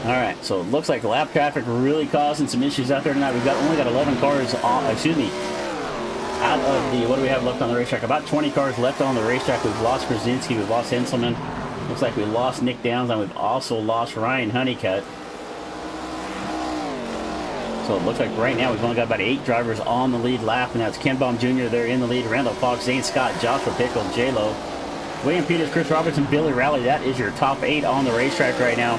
All right, so it looks like lap traffic really causing some issues out there tonight. We've only got 11 cars on, out of the, what do we have left on the racetrack? About 20 cars left on the racetrack. We've lost Krasinski, we've lost Henselman. Looks like we lost Nick Downs, and we've also lost Ryan Honeycutt. So it looks like right now we've only got about 8 drivers on the lead lap, and that's Ken Baum Jr. there in the lead. Randall Fox, Zane Scott, Joshua Pickle, J-Lo, William Peters, Chris Robertson, Billy Rowley. That is your top 8 on the racetrack right now.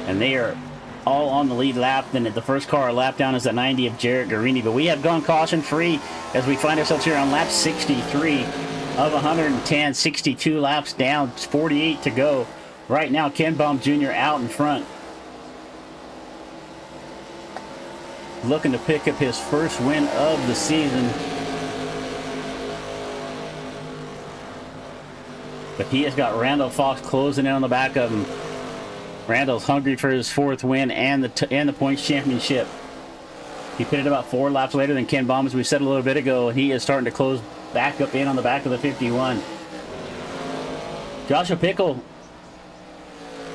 And they are all on the lead lap. Then the first car a lap down is the 90 of Jarrett Garini. But we have gone caution free as we find ourselves here on lap 63 of 110. 62 laps down, 48 to go. Right now, Ken Baum Jr. out in front, looking to pick up his first win of the season. But he has got Randall Fox closing in on the back of him. Randall's hungry for his 4th win and the points championship. He pitted about 4 laps later than Ken Baum, as we said a little bit ago, and he is starting to close back up in on the back of the 51. Joshua Pickle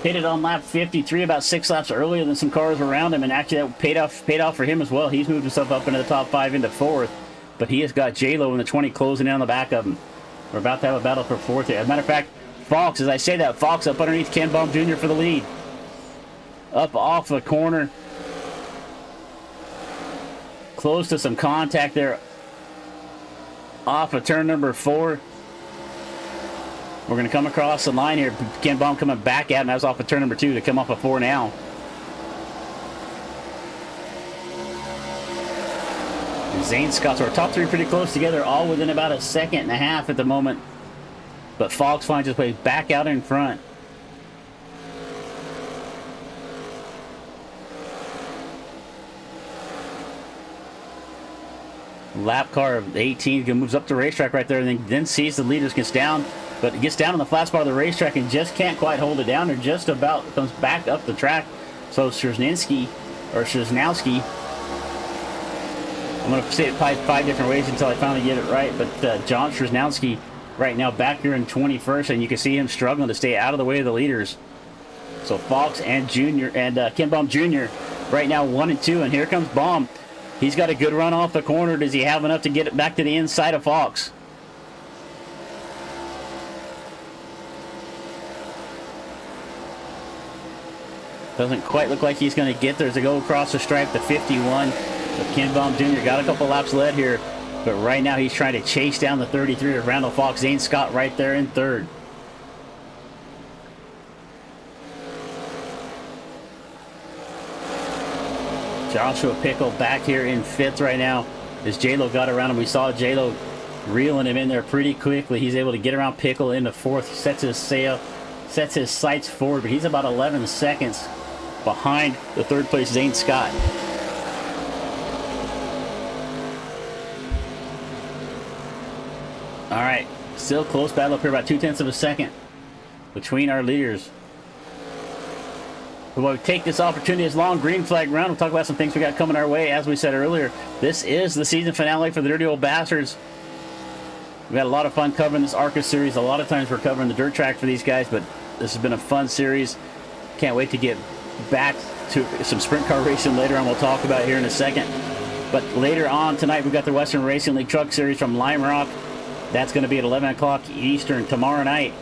pitted on lap 53, about 6 laps earlier than some cars around him, and actually that paid off for him as well. He's moved himself up into the top 5 into 4th, but he has got J-Lo in the 20 closing in on the back of him. We're about to have a battle for 4th here. As a matter of fact, Fox, as I say that, Fox up underneath Ken Baum Jr. for the lead. up off the corner. Close to some contact there off of turn number 4. We're going to come across the line here. Ken Baum coming back at him. That was off of turn number 2 to come off of 4 now. And Zane Scott, so our top 3 pretty close together, all within about a second and a half at the moment. But Fox finds his way back out in front. Lap car of 18 moves up the racetrack right there, and then sees the leaders, gets down, but it gets down on the flat spot of the racetrack and just can't quite hold it down. Or just about comes back up the track. So Szyznowski, I'm going to say it probably 5 different ways until I finally get it right, but John Szyznowski right now back here in 21st, and you can see him struggling to stay out of the way of the leaders. So Fox and Junior and Ken Baum Jr. right now 1 and 2, and here comes Baum. He's got a good run off the corner. Does he have enough to get it back to the inside of Fox? Doesn't quite look like he's going to get there to go across the stripe to 51. But Ken Baum Jr. got a couple laps led here. But right now he's trying to chase down the 33 of Randall Fox. Zane Scott right there in 3rd. Joshua Pickle back here in 5th right now as J-Lo got around him. We saw J-Lo reeling him in there pretty quickly. He's able to get around Pickle into 4th, sets his sail, sets his sights forward, but he's about 11 seconds behind the 3rd place Zane Scott. All right, still close battle up here, about 0.2 of a second between our leaders. We'll take this opportunity as long green flag round. We'll talk about some things we got coming our way. As we said earlier, this is the season finale for the Dirty Old Bastards. We've had a lot of fun covering this Arca series. A lot of times we're covering the dirt track for these guys, but this has been a fun series. Can't wait to get back to some sprint car racing later on. We'll talk about here in a second. But later on tonight, we've got the Western Racing League Truck Series from Lime Rock. That's going to be at 11 o'clock Eastern tomorrow night.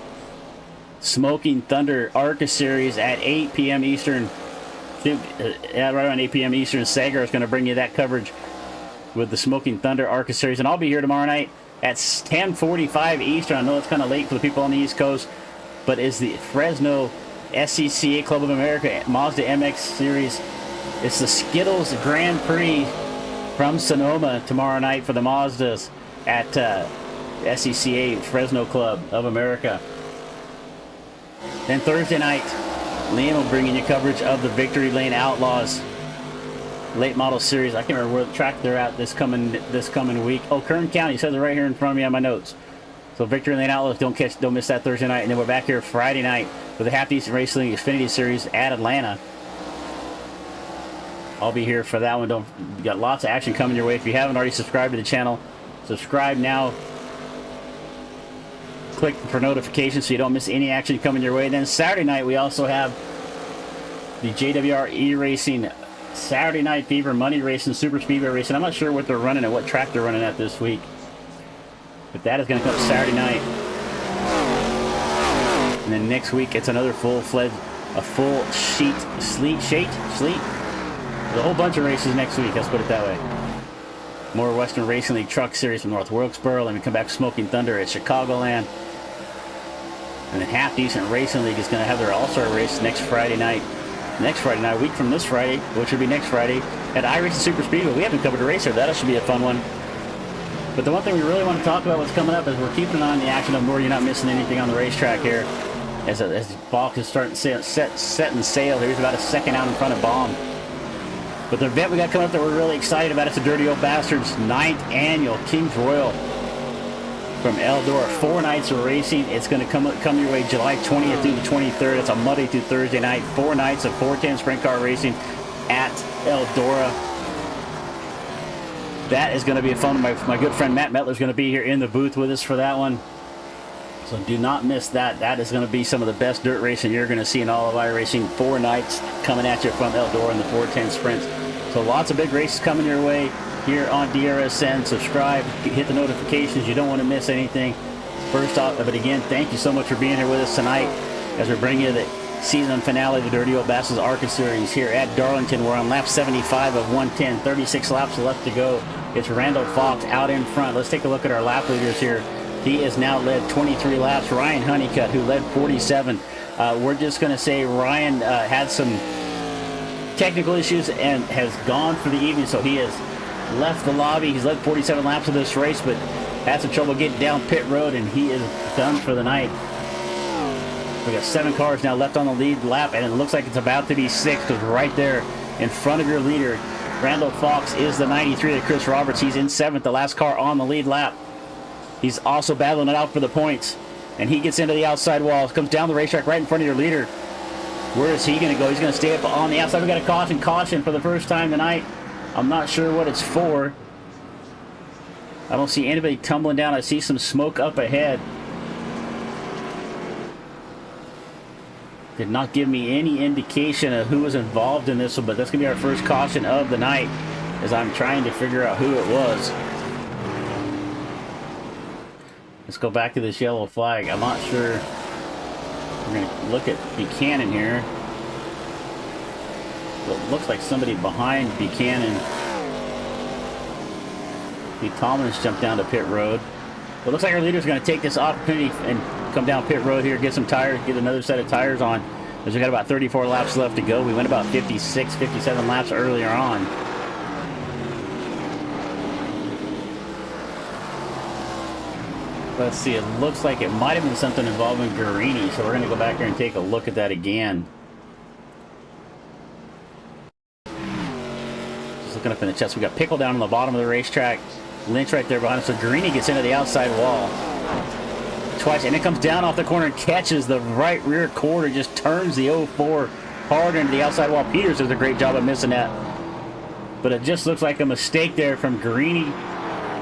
Smoking Thunder Arca Series at 8 p.m. Eastern. Right around 8 p.m. Eastern. Sagar is going to bring you that coverage with the Smoking Thunder Arca Series. And I'll be here tomorrow night at 10:45 Eastern. I know it's kind of late for the people on the East Coast, but it's the Fresno SCCA Club of America Mazda MX Series. It's the Skittles Grand Prix from Sonoma tomorrow night for the Mazdas at SCCA Fresno Club of America. Then Thursday night, Liam will bring in you coverage of the Victory Lane Outlaws late model series. I can't remember where the track they're at this coming week. Oh, Kern County. It says it right here in front of me on my notes. So Victory Lane Outlaws, don't miss that Thursday night. And then we're back here Friday night with the Half Decent Racing Xfinity Series at Atlanta. I'll be here for that one. We got lots of action coming your way. If you haven't already subscribed to the channel, subscribe now. Click for notifications so you don't miss any action coming your way. Then Saturday night we also have the JWR E-Racing Saturday Night Fever Money Racing Super Speedway Racing. I'm not sure what they're running and what track they're running at this week, but that is going to come Saturday night. And then next week it's another full-fledged, a full sheet sleet. There's a whole bunch of races next week. Let's put it that way. More Western Racing League Truck Series from North Wilkesboro. Then we come back Smoking Thunder at Chicagoland. And then Half Decent Racing League is going to have their All-Star race next Friday night. A week from this Friday, which would be next Friday, at iRacing Super Speedway. We haven't covered a race there. That should be a fun one. But the one thing we really want to talk about what's coming up is we're keeping an eye on the action of where you're not missing anything on the racetrack here. As Fox is starting to setting sail. Here's about a second out in front of Baum. But the event we got coming up that we're really excited about is the Dirty Old Bastards 9th Annual Kings Royal from Eldora. 4 nights of racing. It's going to come your way July 20th through the 23rd. It's a Monday through Thursday night. 4 nights of 410 sprint car racing at Eldora. That is going to be a fun one. My good friend Matt Metler is going to be here in the booth with us for that one. So do not miss that. That is going to be some of the best dirt racing you're going to see in all of iRacing. 4 nights coming at you from Eldora in the 410 sprints. So lots of big races coming your way here on DRSN. Subscribe, hit the notifications. You don't want to miss anything. First off, but again, thank you so much for being here with us tonight as we bring you the season finale of the Dirty Old Bastards Arca Series here at Darlington. We're on lap 75 of 110, 36 laps left to go. It's Randall Fox out in front. Let's take a look at our lap leaders here. He has now led 23 laps. Ryan Honeycutt, who led 47. We're just going to say Ryan had some technical issues and has gone for the evening, so he has left the lobby. He's led 47 laps of this race, but had some trouble getting down pit road, and he is done for the night. We got 7 cars now left on the lead lap, and it looks like it's about to be 6, because right there in front of your leader, Randall Fox, is the 93 of Chris Roberts. He's in 7th, the last car on the lead lap. He's also battling it out for the points, and he gets into the outside wall, comes down the racetrack right in front of your leader. Where is he going to go? He's going to stay up on the outside. We got a caution for the first time tonight. I'm not sure what it's for. I don't see anybody tumbling down. I see some smoke up ahead. Did not give me any indication of who was involved in this one, but that's going to be our first caution of the night as I'm trying to figure out who it was. Let's go back to this yellow flag. I'm not sure. We're going to look at Buchanan here. It looks like somebody behind Buchanan. Thomas jumped down to pit road. It looks like our leader's going to take this opportunity and come down pit road here, get some tires, get another set of tires on, as we got about 34 laps left to go. We went about 56, 57 laps earlier on. Let's see, it looks like it might have been something involving Guarini, so we're going to go back here and take a look at that again. Just looking up in the chest, we got Pickle down on the bottom of the racetrack. Lynch right there behind us. So Guarini gets into the outside wall twice, and it comes down off the corner and catches the right rear quarter, just turns the 04 hard into the outside wall. Peters does a great job of missing that, but it just looks like a mistake there from Guarini.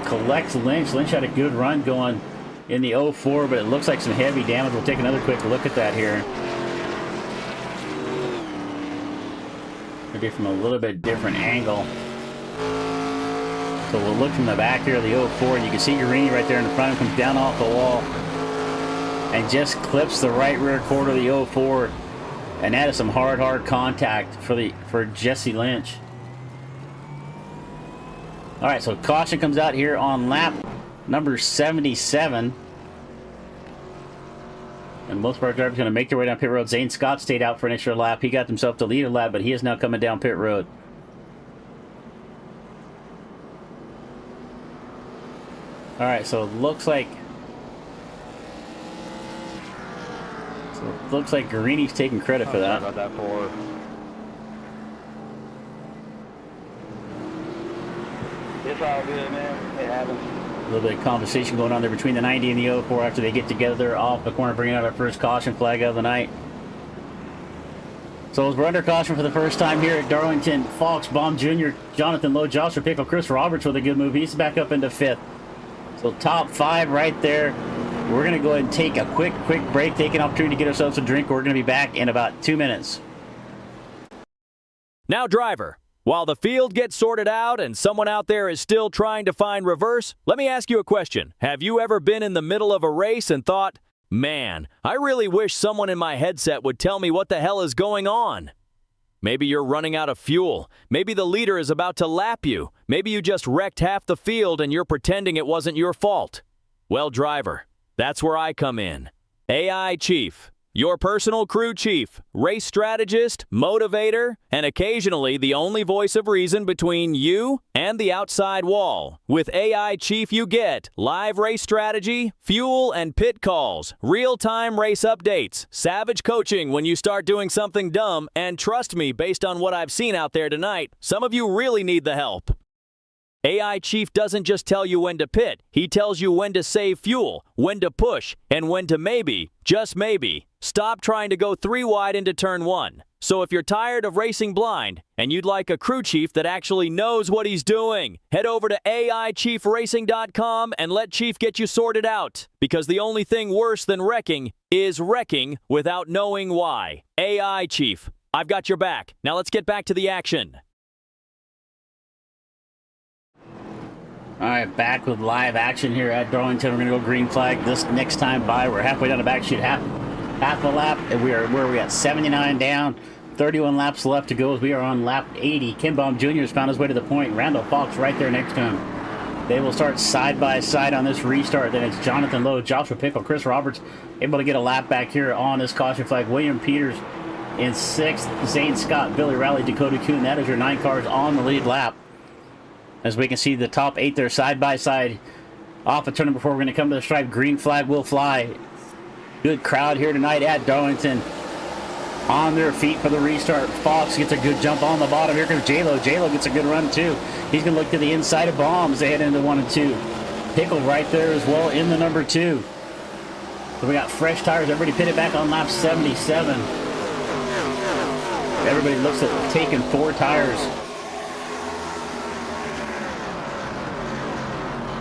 Collects Lynch. Lynch had a good run going in the 04, but it looks like some heavy damage. We'll take another quick look at that here. Maybe from a little bit different angle. So we'll look from the back here of the 04, and you can see Guarini right there in the front. Comes down off the wall and just clips the right rear quarter of the 04, and that is some hard contact for Jesse Lynch. All right, so caution comes out here on lap number 77, and most of our drivers are going to make their way down pit road. Zane Scott stayed out for an extra lap. He got himself to lead a lap, but he is now coming down pit road. All right, so it looks like Guarini's taking credit for that. Sorry about that, for It's all good, man. It happens. A little bit of conversation going on there between the 90 and the 04 after they get together off the corner, bringing out our first caution flag of the night. So as we're under caution for the first time here at Darlington, Fox, Baum Jr., Jonathan Lowe, Joshua Pickle, Chris Roberts with a good move. He's back up into 5th. So top 5 right there. We're going to go ahead and take a quick break, take an opportunity to get ourselves a drink. We're going to be back in about 2 minutes. Now, driver, while the field gets sorted out and someone out there is still trying to find reverse, let me ask you a question. Have you ever been in the middle of a race and thought, man, I really wish someone in my headset would tell me what the hell is going on? Maybe you're running out of fuel. Maybe the leader is about to lap you. Maybe you just wrecked half the field and you're pretending it wasn't your fault. Well, driver, that's where I come in. AI Chief, your personal crew chief, race strategist, motivator, and occasionally the only voice of reason between you and the outside wall. With AI Chief, you get live race strategy, fuel and pit calls, real-time race updates, savage coaching when you start doing something dumb, and trust me, based on what I've seen out there tonight, some of you really need the help. AI Chief doesn't just tell you when to pit, he tells you when to save fuel, when to push, and when to maybe, just maybe, stop trying to go 3 wide into turn 1. So if you're tired of racing blind, and you'd like a crew chief that actually knows what he's doing, head over to AIChiefRacing.com and let Chief get you sorted out. Because the only thing worse than wrecking is wrecking without knowing why. AI Chief, I've got your back. Now let's get back to the action. All right, back with live action here at Darlington. We're going to go green flag this next time by. We're halfway down the back chute, half a lap, and we are at 79 down. 31 laps left to go as we are on lap 80. Keybinding Jr. has found his way to the point. Randall Fox right there next to him. They will start side by side on this restart. Then it's Jonathan Lowe, Joshua Pickle, Chris Roberts able to get a lap back here on this caution flag. William Peters in 6th. Zane Scott, Billy Riley, Dakota Kuhn. That is your 9 cars on the lead lap. As we can see the top 8 there side by side. Off a turn number 4, we're going to come to the stripe. Green flag will fly. Good crowd here tonight at Darlington. On their feet for the restart. Fox gets a good jump on the bottom. Here comes J-Lo. J-Lo gets a good run too. He's going to look to the inside of Bombs. They head into 1 and 2. Pickle right there as well in the number 2. So we got fresh tires. Everybody pitted back on lap 77. Everybody looks at taking 4 tires.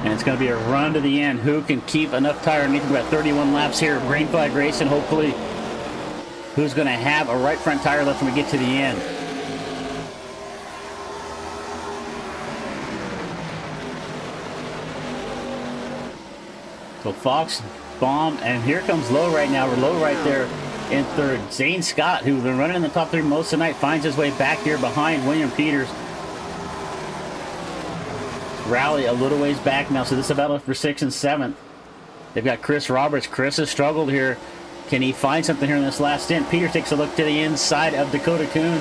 And it's going to be a run to the end. Who can keep enough tire underneath? We've got 31 laps here. Green flag racing, hopefully. Who's going to have a right front tire left when we get to the end? So Fox, Bomb, and here comes Lowe right now. We're Lowe right there in 3rd. Zane Scott, who's been running in the top 3 most of the night, finds his way back here behind William Peters. Rally a little ways back now, so this is a battle for 6th and 7th. They've got Chris Roberts. Chris has struggled here. Can he find something here in this last stint? Peters takes a look to the inside of Dakota Kuhn.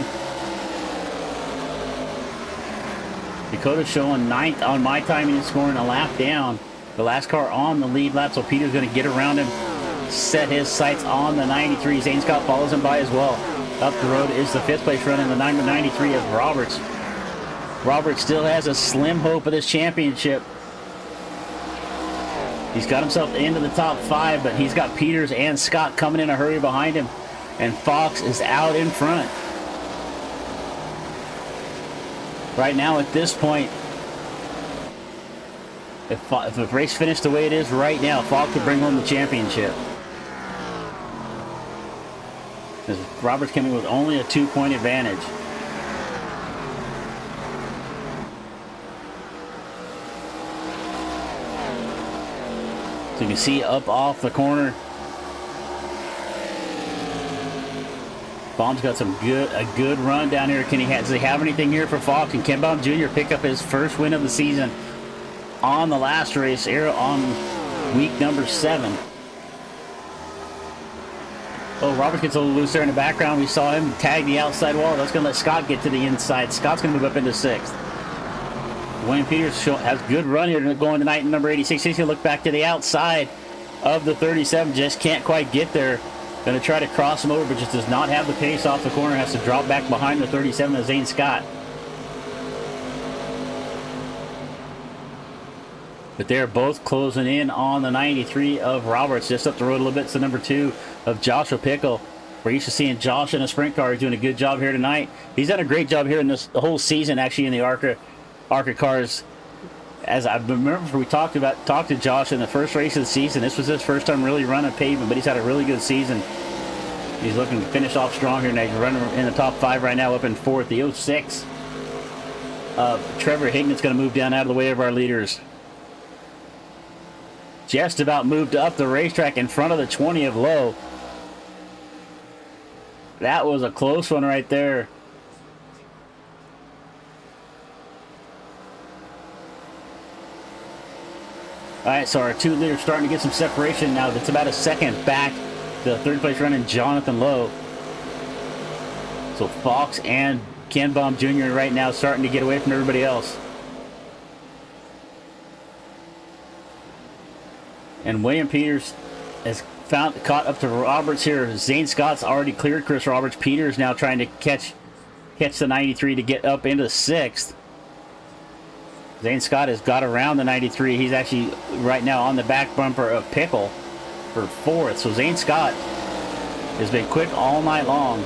Dakota showing 9th on my timing and scoring a lap down. The last car on the lead lap, so Peters going to get around him, set his sights on the 93. Zane Scott follows him by as well. Up the road is the 5th place run in the 93 of Roberts. Roberts still has a slim hope of this championship. He's got himself into the top 5, but he's got Peters and Scott coming in a hurry behind him. And Fox is out in front. Right now at this point, if the race finished the way it is right now, Fox could bring home the championship. As Roberts coming with only a 2-point advantage. So you can see up off the corner. Bomb's got a good run down here. Does he have anything here for Fox? Can Keybinding Jr. pick up his first win of the season on the last race here on week number 7? Oh, Roberts gets a little loose there in the background. We saw him tag the outside wall. That's going to let Scott get to the inside. Scott's going to move up into 6th. William Peters has a good run here going tonight in number 86. He's going to look back to the outside of the 37. Just can't quite get there. Going to try to cross him over, but just does not have the pace off the corner. Has to drop back behind the 37 of Zane Scott. But they're both closing in on the 93 of Roberts. Just up the road a little bit. It's the number 2 of Joshua Pickle. We're used to seeing Josh in a sprint car. He's doing a good job here tonight. He's done a great job here in the whole season, actually, in the Arca cars. As I remember, we talked to Josh in the first race of the season. This was his first time really running pavement, but he's had a really good season. He's looking to finish off strong here. Now he's running in the top 5 right now, up in 4th. The 06 Trevor Hignet's going to move down out of the way of our leaders. Just about moved up the racetrack in front of the 20 of Lowe. That was a close one right there. Alright, so our 2 leaders starting to get some separation now. It's about a second back to the 3rd place running Jonathan Lowe. So Fox and Keybinding Jr. right now starting to get away from everybody else. And William Peters has caught up to Roberts here. Zane Scott's already cleared Chris Roberts. Peters now trying to catch the 93 to get up into 6th. Zane Scott has got around the 93. He's actually right now on the back bumper of Pickle for 4th. So Zane Scott has been quick all night long.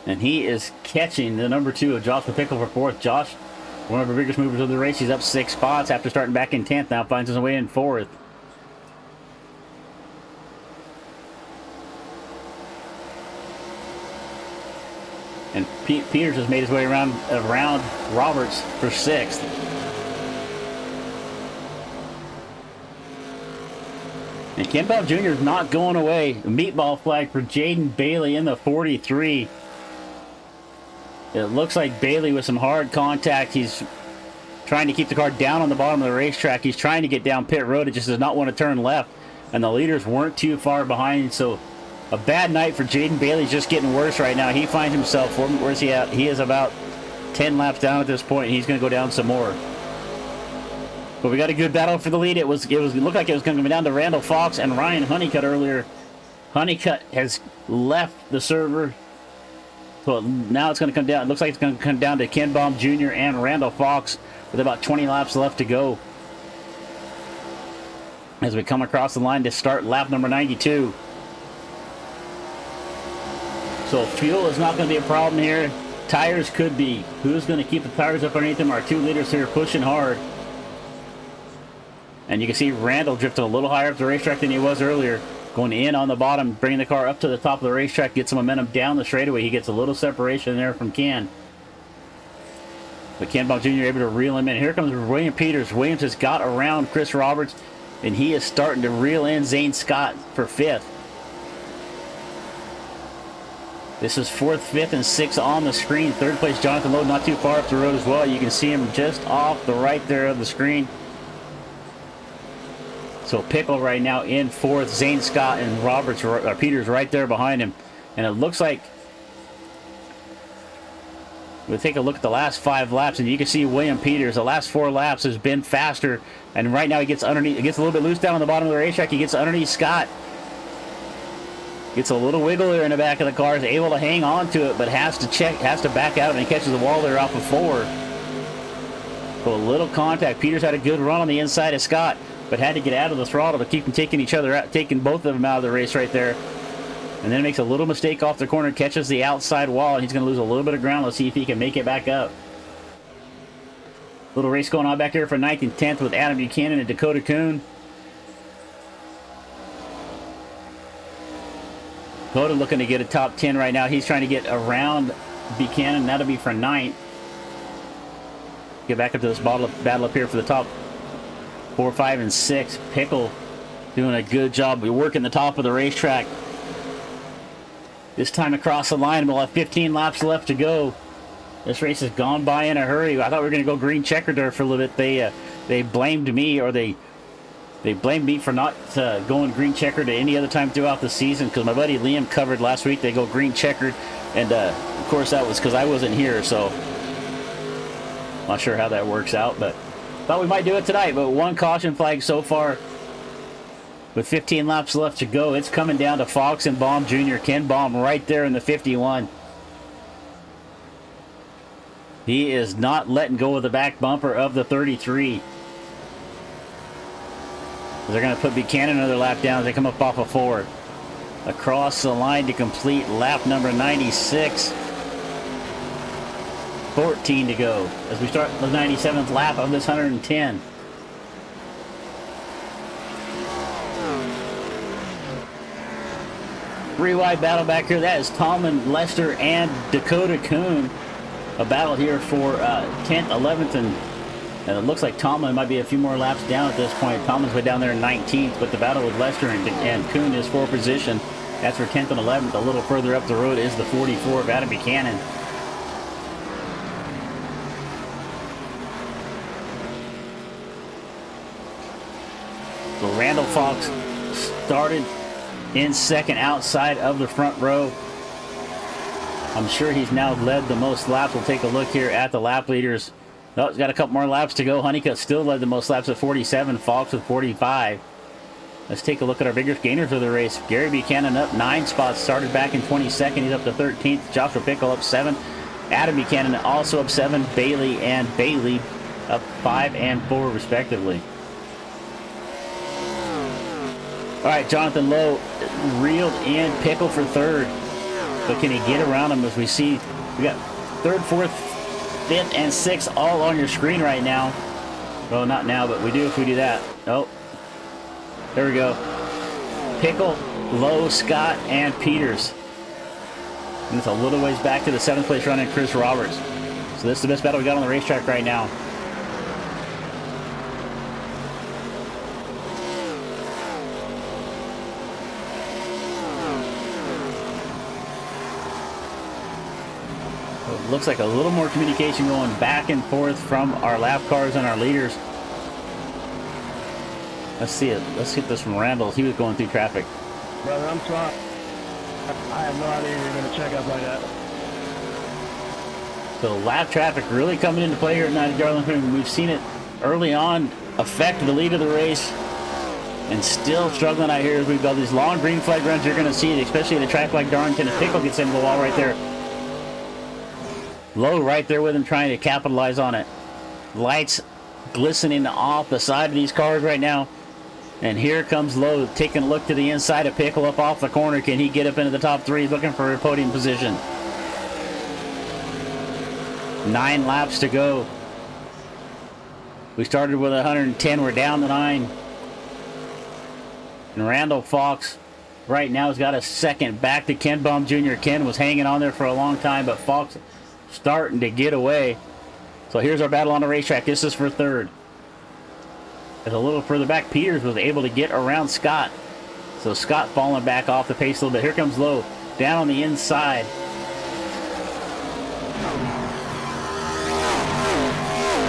And he is catching the number 2 of Joshua Pickle for 4th. Josh, one of the biggest movers of the race, he's up 6 spots after starting back in 10th. Now finds his way in 4th. And Peters has made his way around Roberts for 6th. And Ken Bob Jr. is not going away. A meatball flag for Jaden Bailey in the 43. It looks like Bailey with some hard contact. He's trying to keep the car down on the bottom of the racetrack. He's trying to get down pit road. It just does not want to turn left. And the leaders weren't too far behind. So a bad night for Jaden Bailey. Just getting worse right now. He finds himself, where's he at? He is about 10 laps down at this point. He's going to go down some more. But we got a good battle for the lead. It looked like it was going to come down to Randall Fox and Ryan Honeycutt earlier. Honeycutt has left the server. So now it's going to come down. It looks like it's going to come down to Ken Baum Jr. and Randall Fox with about 20 laps left to go. As we come across the line to start lap number 92. So fuel is not going to be a problem here. Tires could be. Who's going to keep the tires up underneath them? Our 2 leaders here pushing hard. And you can see Randall drifting a little higher up the racetrack than he was earlier. Going in on the bottom, bringing the car up to the top of the racetrack, get some momentum down the straightaway. He gets a little separation there from Ken. But Ken Baum Jr. able to reel him in. Here comes William Peters. Williams has got around Chris Roberts, and he is starting to reel in Zane Scott for 5th. This is 4th, 5th, and 6th on the screen. 3rd place, Jonathan Lowe, not too far up the road as well. You can see him just off the right there of the screen. So Pickle right now in 4th. Zane Scott and Peters right there behind him. And it looks like we'll take a look at the last 5 laps, and you can see William Peters. The last 4 laps has been faster, and right now he gets underneath. It gets a little bit loose down on the bottom of the racetrack. He gets underneath Scott. Gets a little wiggle there in the back of the car. Is able to hang on to it, but has to back out, and he catches the wall there off of 4. So a little contact. Peters had a good run on the inside of Scott, but had to get out of the throttle to keep them taking each other out, taking both of them out of the race right there. And then makes a little mistake off the corner, catches the outside wall, and he's going to lose a little bit of ground. Let's see if he can make it back up. Little race going on back here for 9th and 10th with Adam Buchanan and Dakota Kuhn. Dakota looking to get a top 10 right now. He's trying to get around Buchanan. That'll be for 9th. Get back up to this battle up here for the top 4, 5, and 6. Pickle doing a good job. We're working the top of the racetrack. This time across the line, we'll have 15 laps left to go. This race has gone by in a hurry. I thought we were going to go green checkered there for a little bit. They blamed me, or they blamed me for not going green checkered at any other time throughout the season, because my buddy Liam covered last week. They go green checkered, and of course that was because I wasn't here, so not sure how that works out, but thought we might do it tonight. But 1 caution flag so far with 15 laps left to go. It's coming down to Fox and Baum Jr. Ken Baum right there in the 51. He is not letting go of the back bumper of the 33. They're going to put Buchanan another lap down as they come up off of 4. Across the line to complete lap number 96. 14 to go as we start the 97th lap of this 110. Three-wide battle back here. That is Tomlin, Lester, and Dakota Kuhn. A battle here for 10th, 11th, and it looks like Tomlin might be a few more laps down at this point. Tomlin's way down there in 19th, but the battle with Lester and Kuhn is for position. That's for 10th and 11th. A little further up the road is the 44 of Adam Buchanan. So Randall Fox started in 2nd outside of the front row. I'm sure he's now led the most laps. We'll take a look here at the lap leaders. Oh, he's got a couple more laps to go. Honeycutt still led the most laps at 47. Fox with 45. Let's take a look at our biggest gainers of the race. Gary Buchanan up 9 spots. Started back in 22nd. He's up to 13th. Joshua Pickle up 7. Adam Buchanan also up 7. Bailey and Bailey up 5 and 4 respectively. All right, Jonathan Lowe reeled in Pickle for 3rd. But can he get around him? As we see, we got 3rd, 4th, 5th, and 6th all on your screen right now. Well, not now, but we do if we do that. Oh, there we go. Pickle, Lowe, Scott, and Peters. And it's a little ways back to the 7th place running Chris Roberts. So this is the best battle we got on the racetrack right now. So it looks like a little more communication going back and forth from our lap cars and our leaders. Let's see it. Let's get this from Randall. He was going through traffic. Brother, I'm sorry. I have no idea you're going to check up like that. So lap traffic really coming into play here tonight at Darlington. We've seen it early on affect the lead of the race, and still struggling out here as we've got these long green flag runs. You're going to see it, especially at a track like Darlington. If Pickle gets into the wall right there. Low right there with him trying to capitalize on it. Lights glistening off the side of these cars right now. And here comes Lowe taking a look to the inside of Pickle up off the corner. Can he get up into the top 3? Looking for a podium position. 9 laps to go. We started with 110. We're down to 9. And Randall Fox right now has got a second back to Ken Baum Jr. Ken was hanging on there for a long time, but Fox starting to get away. So here's our battle on the racetrack. This is for 3rd. As a little further back, Peters was able to get around Scott. So Scott falling back off the pace a little bit. Here comes Lowe down on the inside.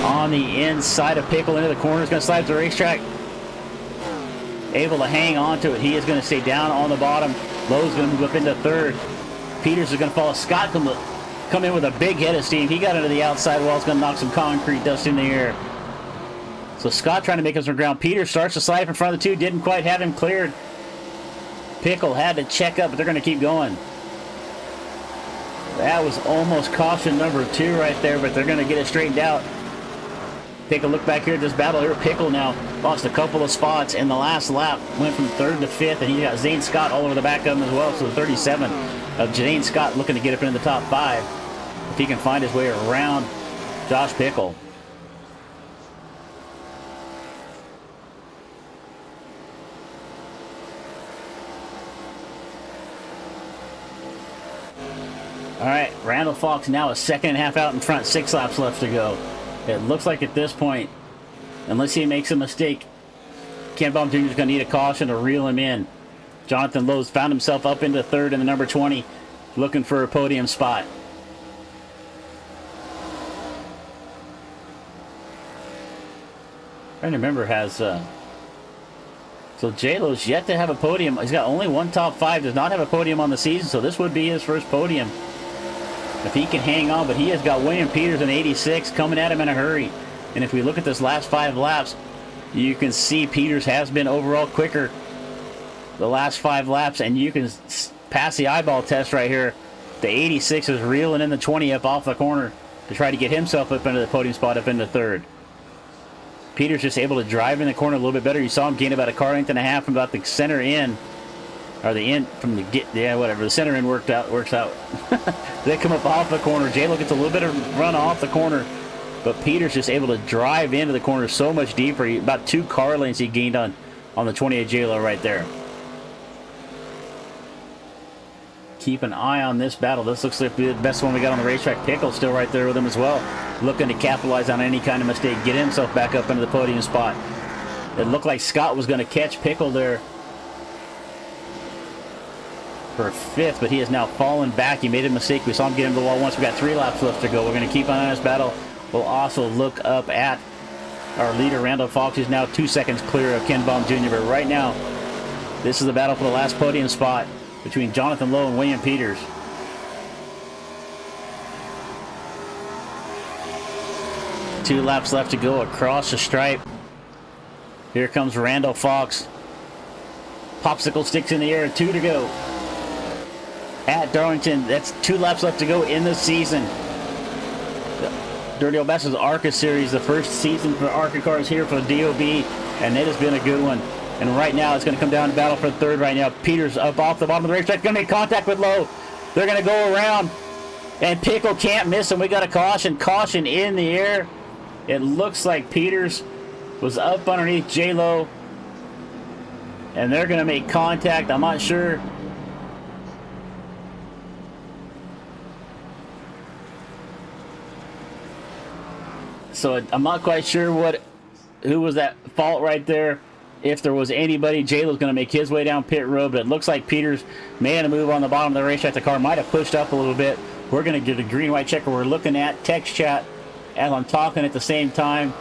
On the inside of Pickle into the corner. Is going to slide to the racetrack. Able to hang on to it. He is going to stay down on the bottom. Lowe's going to move up into 3rd. Peters is going to follow. Scott come in with a big head of steam. He got into the outside wall. It's going to knock some concrete dust in the air. So Scott trying to make up some ground. Peters starts to slide up in front of the 2. Didn't quite have him cleared. Pickle had to check up, but they're going to keep going. That was almost caution number 2 right there, but they're going to get it straightened out. Take a look back here at this battle here. Pickle now lost a couple of spots in the last lap. Went from 3rd to 5th, and he got Zane Scott all over the back of him as well. So 37 of Zane Scott looking to get up into the top 5. If he can find his way around Josh Pickle. All right, Randall Fox now a 2.5 out in front, 6 laps left to go. It looks like at this point, unless he makes a mistake, Ken Baum Jr. is going to need a caution to reel him in. Jonathan Lowe's found himself up into 3rd in the number 20, looking for a podium spot. Trying to remember, so J-Lo's yet to have a podium. He's got only 1 top 5, does not have a podium on the season, so this would be his first podium. If he can hang on, but he has got William Peters in 86 coming at him in a hurry. And if we look at this last 5 laps, you can see Peters has been overall quicker the last 5 laps, and you can pass the eyeball test right here. The 86 is reeling in the 20 up off the corner to try to get himself up into the podium spot up into 3rd. Peters just able to drive in the corner a little bit better. You saw him gain about a car length and a half from about the center in. Or the end from the whatever. The center end works out. They come up off the corner. J-Lo gets a little bit of run off the corner, but Peters just able to drive into the corner so much deeper. About 2 car lengths he gained on the 28 J-Lo right there. Keep an eye on this battle. This looks like the best one we got on the racetrack. Pickle still right there with him as well, looking to capitalize on any kind of mistake, get himself back up into the podium spot. It looked like Scott was going to catch Pickle there for 5th, but he has now fallen back. He made a mistake. We saw him get into the wall once. We got 3 laps left to go. We're going to keep an eye on this battle. We'll also look up at our leader, Randall Fox, who's now 2 seconds clear of Ken Baum Jr. But right now, this is the battle for the last podium spot between Jonathan Lowe and William Peters. Two laps left to go across the stripe. Here comes Randall Fox. Popsicle sticks in the air, 2 to go. At Darlington, that's 2 laps left to go in the season. Dirty Old Bastards Arca series, the first season for Arca cars here for the DOB, and it has been a good one. And right now, it's going to come down to battle for 3rd right now. Peters up off the bottom of the racetrack, going to make contact with Lowe. They're going to go around, and Pickle can't miss him. We got a caution in the air. It looks like Peters was up underneath J-Lo, and they're going to make contact. I'm not sure. So I'm not quite sure who was at fault right there. If there was anybody, J-Lo's going to make his way down pit road, but it looks like Peters made a move on the bottom of the racetrack. The car might have pushed up a little bit. We're going to get a green-white checker. We're looking at text chat as I'm talking at the same time.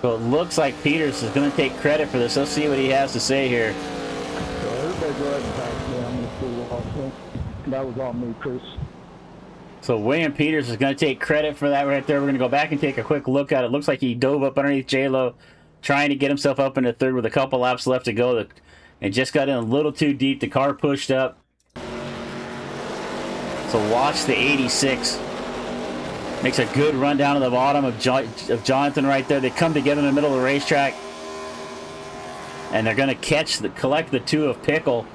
So it looks like Peters is going to take credit for this. Let's see what he has to say here. So everybody go ahead and pass me. I'm going to see also. That was all me, Chris. So William Peters is going to take credit for that right there. We're going to go back and take a quick look at it. Looks like he dove up underneath J-Lo, trying to get himself up into third with a couple laps left to go, and just got in a little too deep. The car pushed up. So watch the 86. Makes a good run down to the bottom of Jonathan right there. They come together in the middle of the racetrack, and they're going to collect the two of Pickle,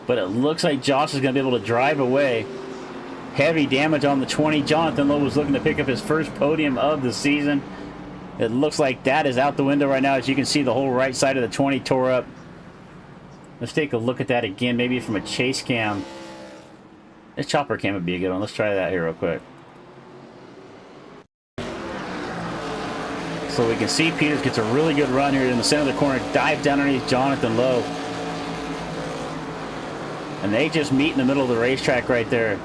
but it looks like Josh is going to be able to drive away. Heavy damage on the 20. Jonathan Lowe was looking to pick up his first podium of the season. It looks like that is out the window right now. As you can see, the whole right side of the 20 tore up. Let's take a look at that again, maybe from a chase cam. This chopper cam would be a good one. Let's try that here real quick. So we can see Peters gets a really good run here in the center of the corner, dive down underneath Jonathan Lowe. And they just meet in the middle of the racetrack right there.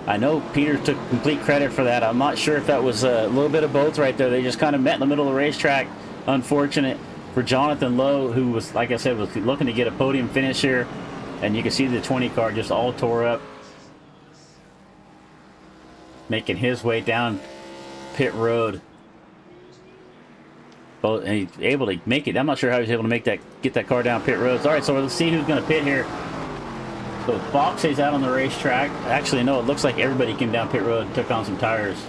I know Peters took complete credit for that. I'm not sure if that was a little bit of both right there. They just kind of met in the middle of the racetrack. Unfortunate for Jonathan Lowe, who was, like I said, was looking to get a podium finish here. And you can see the 20 car just all tore up. Making his way down pit road. Well, and he's able to make it. I'm not sure how he's able to get that car down pit roads. All right, so let's see who's going to pit here. So Fox is out on the racetrack. Actually, no, it looks like everybody came down pit road and took on some tires.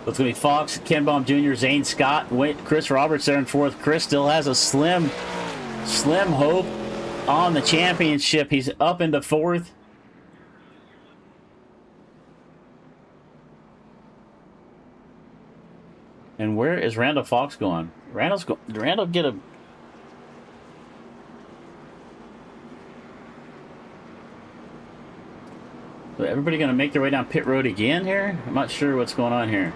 So it's going to be Fox, Ken Baum Jr., Zane Scott, Chris Roberts there in fourth. Chris still has a slim hope on the championship. He's up into fourth. And where is Randall Fox going? Did Randall get a... So everybody going to make their way down pit road again here? I'm not sure what's going on here.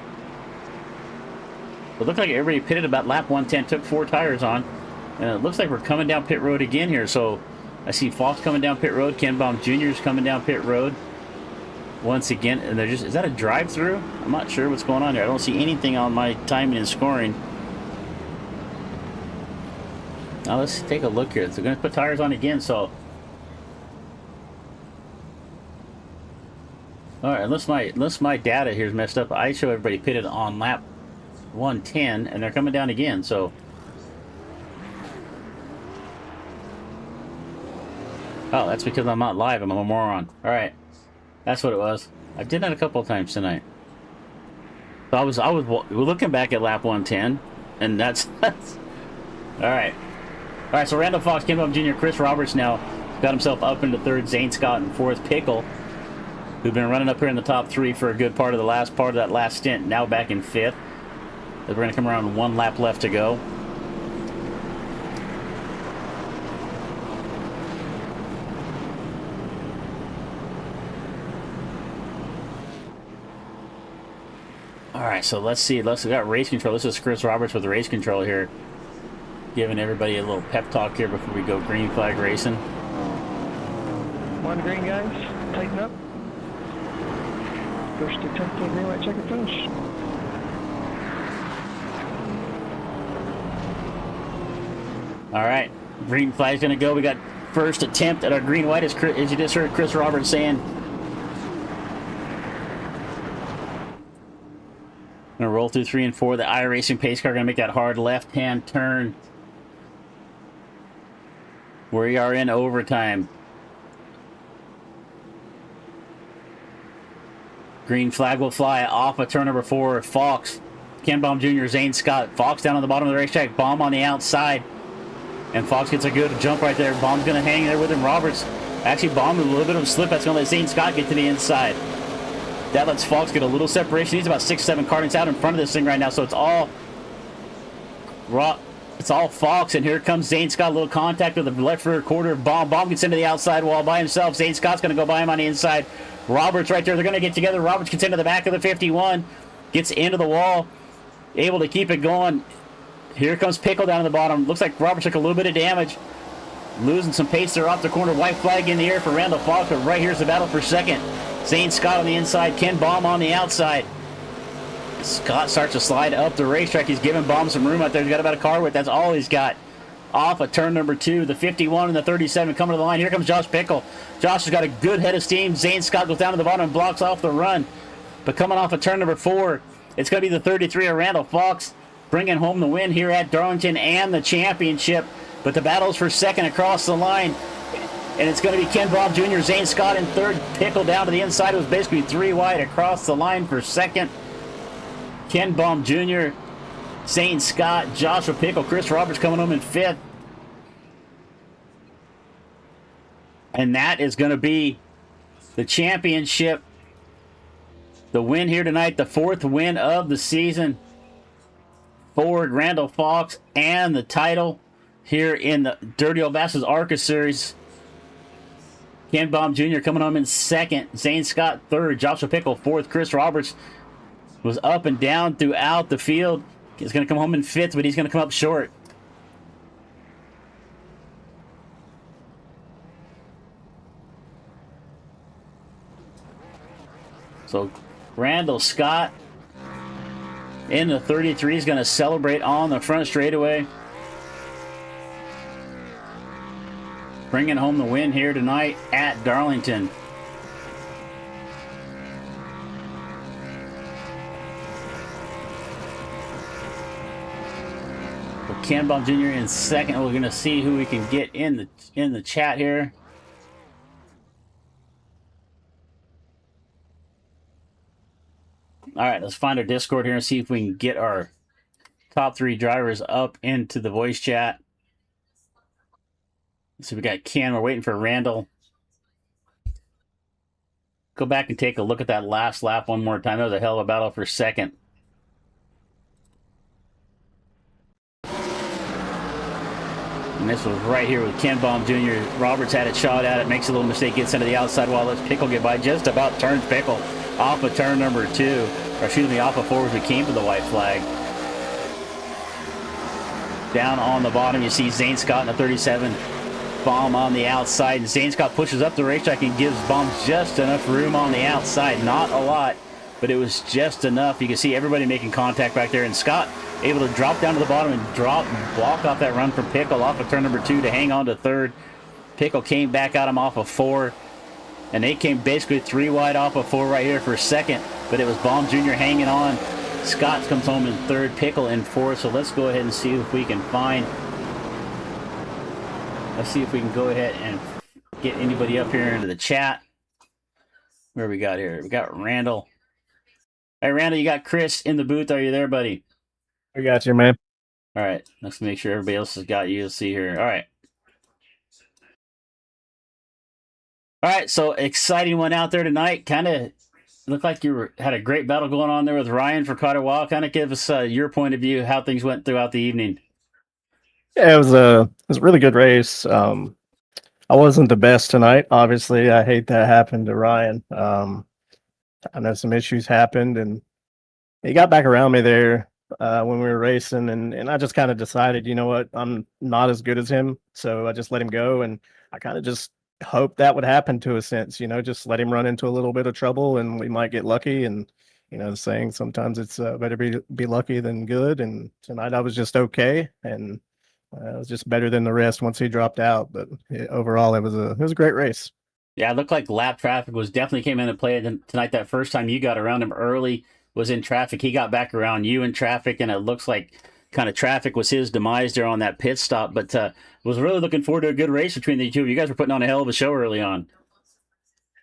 It looked like everybody pitted about lap 110, took 4 tires on. And it looks like we're coming down pit road again here. So I see Fox coming down pit road. Ken Baum Jr. is coming down pit road once again. And they're just... Is that a drive-through? I'm not sure what's going on here. I don't see anything on my timing and scoring. Now let's take a look here. So they're going to put tires on again, so... Alright, unless my data here is messed up, I show everybody pitted on lap 110, and they're coming down again, so... Oh, that's because I'm not live, I'm a moron. Alright, that's what it was. I did that a couple of times tonight. So I was looking back at lap 110, and that's... Alright. Alright, so Randall Fox, Ken Baum Jr., Chris Roberts now got himself up into third, Zane Scott in fourth, Pickle, who've been running up here in the top 3 for a good part of that last stint, now back in 5th. We're going to come around 1 lap left to go. Alright, so let's see. We got race control. This is Chris Roberts with the race control here. Giving everybody a little pep talk here before we go green flag racing. One green, guys. Tighten up. First attempt for green light checker finish. All right, green flag's gonna go. We got first attempt at our green white, as you just heard Chris Roberts saying. Gonna roll through 3 and 4. The iRacing pace car gonna make that hard left-hand turn. We are in overtime. Green flag will fly off of turn number 4. Fox, Ken Baum Jr., Zane Scott. Fox down on the bottom of the racetrack. Baum on the outside. And Fox gets a good jump right there. Baum's going to hang there with him. Roberts, actually Baum with a little bit of a slip. That's going to let Zane Scott get to the inside. That lets Fox get a little separation. He's about 6-7 car lengths out in front of this thing right now. So it's all It's all Fox, and here comes Zane Scott. A little contact with the left rear quarter. Bomb gets into the outside wall by himself. Zane Scott's going to go by him on the inside. Roberts right there. They're going to get together. Roberts gets into the back of the 51. Gets into the wall. Able to keep it going. Here comes Pickle down at the bottom. Looks like Roberts took a little bit of damage. Losing some pace there off the corner. White flag in the air for Randall Fox. But right here's the battle for second. Zane Scott on the inside. Ken Baum on the outside. Scott starts to slide up the racetrack. He's giving Baum some room out there. He's got about a car width. That's all he's got. Off of turn number 2. The 51 and the 37 coming to the line. Here comes Josh Pickle. Josh has got a good head of steam. Zane Scott goes down to the bottom and blocks off the run. But coming off of turn number 4, it's going to be the 33 of Randall Fox bringing home the win here at Darlington and the championship. But the battle's for second across the line. And it's going to be Ken Baum Jr., Zane Scott in third. Pickle down to the inside. It was basically 3 wide across the line for second. Ken Baum Jr., Zane Scott, Joshua Pickle, Chris Roberts coming home in 5th. And that is going to be the championship. The win here tonight, the 4th win of the season for Randall Fox, and the title here in the Dirty Old Bastards Arca Series. Ken Baum Jr. coming home in 2nd. Zane Scott 3rd. Joshua Pickle 4th. Chris Roberts was up and down throughout the field. He's going to come home in 5th, but he's going to come up short. So Randall Scott in the 33 is going to celebrate on the front straightaway. Bringing home the win here tonight at Darlington. Ken Baum Jr. in 2nd. We're going to see who we can get in the chat here. All right, let's find our Discord here and see if we can get our top 3 drivers up into the voice chat. So we got Ken. We're waiting for Randall. Go back and take a look at that last lap one more time. That was a hell of a battle for second. And this was right here with Ken Baum Jr. Roberts had a shot at it, makes a little mistake, gets into the outside wall, lets Pickle get by, just about turns Pickle off of turn number 2. Or excuse me, off of 4 as we came to the white flag. Down on the bottom, you see Zane Scott in the 37. Baum on the outside. And Zane Scott pushes up the racetrack and gives Baum just enough room on the outside. Not a lot, but it was just enough. You can see everybody making contact back there. And Scott able to drop down to the bottom and block off that run from Pickle off of turn number 2 to hang on to 3rd. Pickle came back at him off of 4. And they came basically 3 wide off of 4 right here for 2nd. But it was Baum Jr. hanging on. Scott comes home in 3rd. Pickle in 4th. So let's go ahead and see if we can find... Let's see if we can go ahead and get anybody up here into the chat. Where we got here? We got Randall. Hey, Randall, you got Chris in the booth. Are you there, buddy? I got you, man. All right. Let's make sure everybody else has got you. Let's see here. All right. All right. So exciting one out there tonight. Kind of looked like you had a great battle going on there with Ryan for quite a while. Kind of give us your point of view, how things went throughout the evening. Yeah, it was a really good race. I wasn't the best tonight. Obviously, I hate that happened to Ryan. I know some issues happened, and he got back around me there when we were racing, and I just kind of decided, you know what, I'm not as good as him, so I just let him go, and I kind of just hoped that would happen to a sense, you know, just let him run into a little bit of trouble, and we might get lucky. And you know, the saying, sometimes it's better be lucky than good, and tonight I was just okay, and it was just better than the rest once he dropped out. But overall, it was a great race. Yeah, it looked like lap traffic was definitely came into play tonight. That first time you got around him early was in traffic. He got back around you in traffic, and it looks like kind of traffic was his demise there on that pit stop. But was really looking forward to a good race between the two. You guys were putting on a hell of a show early on.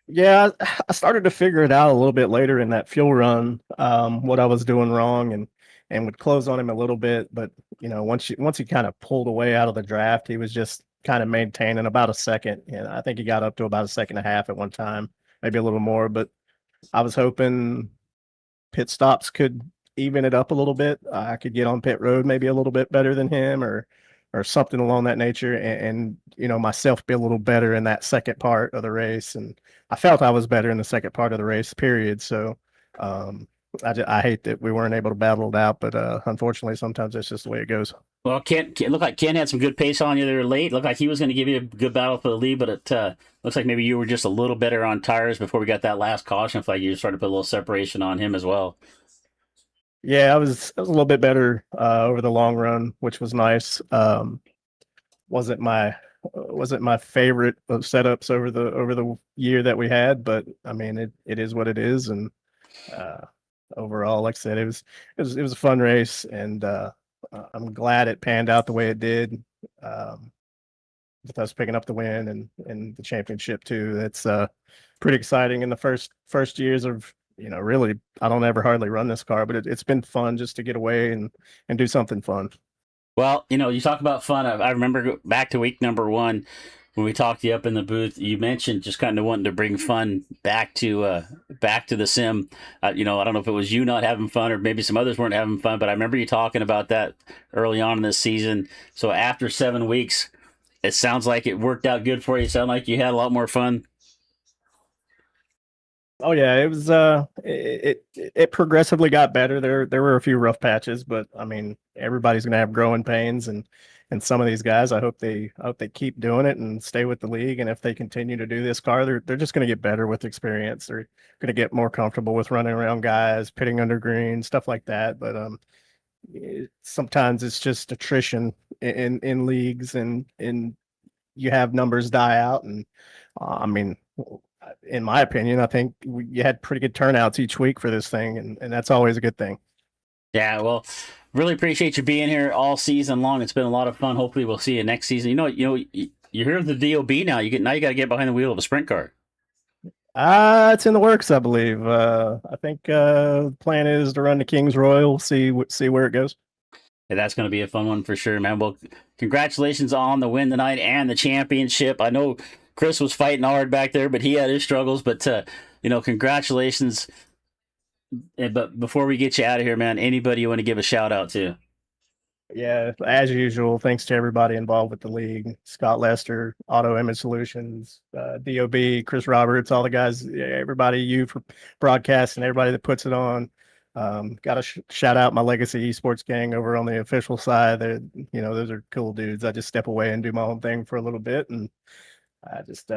Yeah, I started to figure it out a little bit later in that fuel run, what I was doing wrong, and would close on him a little bit. But you know, once he kind of pulled away out of the draft, he was just kind of maintaining about a second. And I think he got up to about a second and a half at one time, maybe a little more. But I was hoping pit stops could even it up a little bit. I could get on pit road maybe a little bit better than him, or something along that nature, and myself be a little better in that second part of the race. And I felt I was better in the second part of the race, period. So I hate that we weren't able to battle it out, but unfortunately, sometimes that's just the way it goes. Well, Ken looked like Ken had some good pace on you there late. Looked like he was going to give you a good battle for the lead, but it looks like maybe you were just a little better on tires before we got that last caution. Like you started to put a little separation on him as well. Yeah, I was a little bit better over the long run, which was nice. Wasn't my favorite of setups over the year that we had, but I mean it is what it is, and overall, like I said, it was a fun race, and I'm glad it panned out the way it did. With us picking up the win and the championship too. That's pretty exciting in the first years of, really, I don't ever hardly run this car, but it's been fun just to get away and do something fun. Well, you talk about fun. I remember back to week number 1 when we talked to you up in the booth. You mentioned just kind of wanting to bring fun back to the sim. I don't know if it was you not having fun or maybe some others weren't having fun, but I remember you talking about that early on in this season. So after 7 weeks, it sounds like it worked out good for you. It sounded like you had a lot more fun. Oh yeah, it was it progressively got better. There were a few rough patches, but I mean everybody's gonna have growing pains, and some of these guys, I hope they keep doing it and stay with the league. And if they continue to do this car, they're just gonna get better with experience. They're gonna get more comfortable with running around guys, pitting under green, stuff like that. But sometimes it's just attrition in leagues, and you have numbers die out. And I mean, in my opinion, I think you had pretty good turnouts each week for this thing, and that's always a good thing. Yeah, well, really appreciate you being here all season long. It's been a lot of fun. Hopefully we'll see you next season. You're here at the DOB now. You got to get behind the wheel of a sprint car. It's in the works, I believe. I think the plan is to run the Kings Royal, see where it goes. Yeah, that's going to be a fun one for sure, man. Well, congratulations on the win tonight and the championship. I know Chris was fighting hard back there, but he had his struggles. But congratulations. But before we get you out of here, man, anybody you want to give a shout out to? Yeah, as usual, thanks to everybody involved with the league. Scott Lester, Auto Image Solutions, DOB, Chris Roberts, all the guys, everybody, you for broadcasting, everybody that puts it on. Got to shout out my Legacy Esports gang over on the official side. Those are cool dudes. I just step away and do my own thing for a little bit. And I just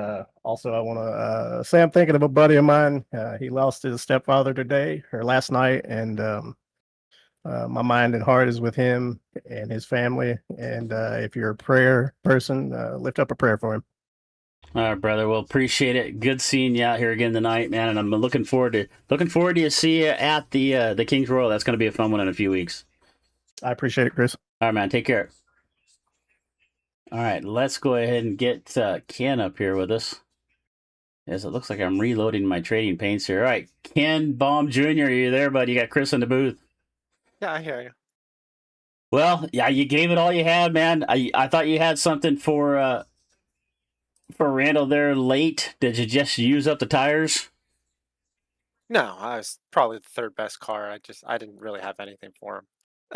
also I want to say I'm thinking of a buddy of mine. He lost his stepfather last night, and my mind and heart is with him and his family. And if you're a prayer person, lift up a prayer for him. All right, brother. Well, appreciate it. Good seeing you out here again tonight, man. And I'm looking forward to see you at the Kings Royal. That's going to be a fun one in a few weeks. I appreciate it, Chris. All right, man. Take care. All right, let's go ahead and get Ken up here with us, as it looks like I'm reloading my trading paints here. All right, Ken Baum Jr., are you there, bud? You got Chris in the booth. Yeah, I hear you. Well, yeah, you gave it all you had, man. I thought you had something for Randall there late. Did you just use up the tires? No, I was probably the third best car. I didn't really have anything for him.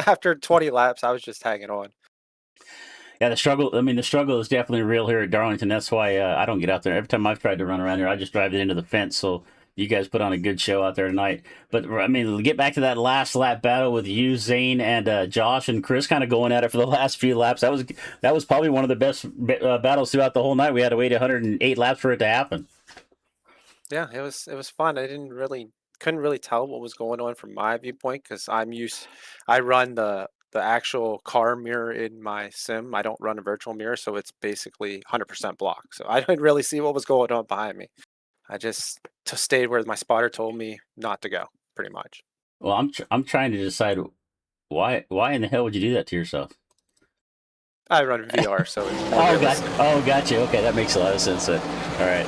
After 20 laps, I was just hanging on. Yeah, the struggle is definitely real here at Darlington. That's why I don't get out there. Every time I've tried to run around here, I just drive it into the fence. So you guys put on a good show out there tonight. But, I mean, get back to that last lap battle with you, Zane, and Josh and Chris kind of going at it for the last few laps. That was probably one of the best battles throughout the whole night. We had to wait 108 laps for it to happen. Yeah, it was fun. I couldn't really tell what was going on from my viewpoint because I run the actual car mirror in my sim. I don't run a virtual mirror, so it's basically 100% block. So I didn't really see what was going on behind me. I just stayed where my spotter told me not to go, pretty much. Well, I'm trying to decide why in the hell would you do that to yourself? I run VR, so it's more gotcha. Okay, that makes a lot of sense. All right,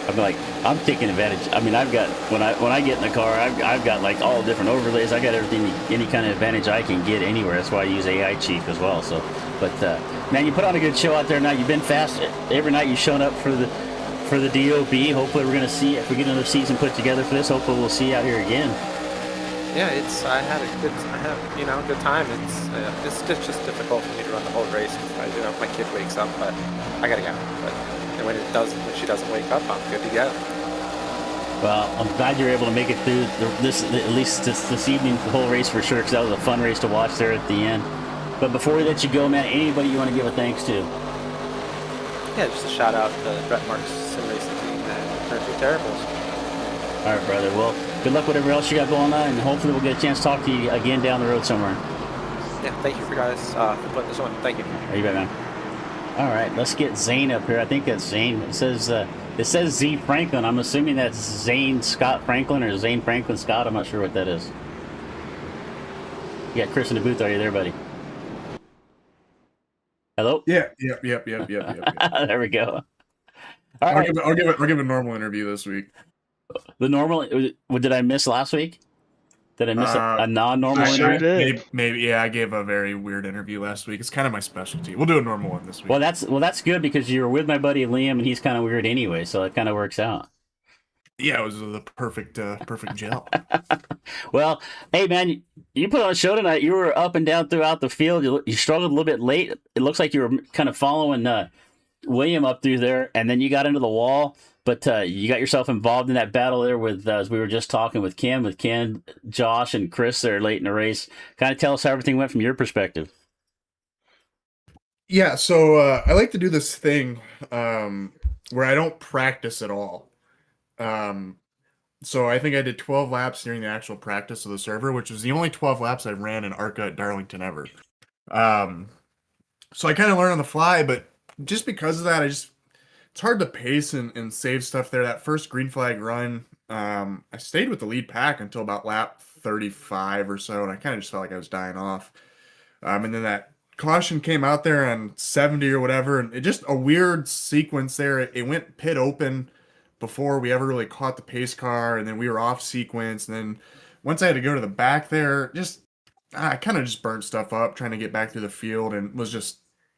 I'm taking advantage. I mean, I've got when I get in the car, I've got like all different overlays. I got everything, any kind of advantage I can get anywhere. That's why I use AI Chief as well. So, but man, you put on a good show out there. Now you've been fast every night. You've shown up for the DOB. Hopefully, we're gonna see if we get another season put together for this. Hopefully, we'll see you out here again. Yeah, I had a good time. It's just difficult for me to run the whole race because my kid wakes up, but I gotta go. But and when she doesn't wake up, I'm good to go. Well, I'm glad you're able to make it through at least this evening, the whole race for sure, because that was a fun race to watch there at the end. But before we let you go, man, anybody you want to give a thanks to? Yeah, just a shout out to Brett Marks Sim Racing Team and Country Terribles. All right, brother. Well, good luck whatever else you got going on, and hopefully we'll get a chance to talk to you again down the road somewhere. Yeah, thank you for guys for putting this on. Thank you. You bet, man. All right, let's get Zane up here. I think that's Zane. It says Z Franklin. I'm assuming that's Zane Scott Franklin or Zane Franklin Scott. I'm not sure what that is. You got Chris in the booth. Are you there, buddy? Hello? Yep. There we go. All I'll right. give a normal interview this week. The normal, what did I miss last week? Did I miss a non-normal interview? Maybe, yeah, I gave a very weird interview last week. It's kind of my specialty. We'll do a normal one this week. Well, that's good because you were with my buddy Liam, and he's kind of weird anyway, so it kind of works out. Yeah, it was the perfect gel. Well, hey man, you put on a show tonight. You were up and down throughout the field. You struggled a little bit late. It looks like you were kind of following William up through there, and then you got into the wall. But you got yourself involved in that battle there with, as we were just talking with Ken, Josh, and Chris there late in the race. Kind of tell us how everything went from your perspective. Yeah, so I like to do this thing where I don't practice at all. So I think I did 12 laps during the actual practice of the server, which was the only 12 laps I ran in Arca at Darlington ever. So I kind of learned on the fly, but just because of that, it's hard to pace and save stuff there. That first green flag run, I stayed with the lead pack until about lap 35 or so, and I kind of just felt like I was dying off. And then that caution came out there on 70 or whatever, and it just a weird sequence there. It went pit open before we ever really caught the pace car, and then we were off sequence. And then once I had to go to the back there, I kind of just burnt stuff up trying to get back through the field, and was just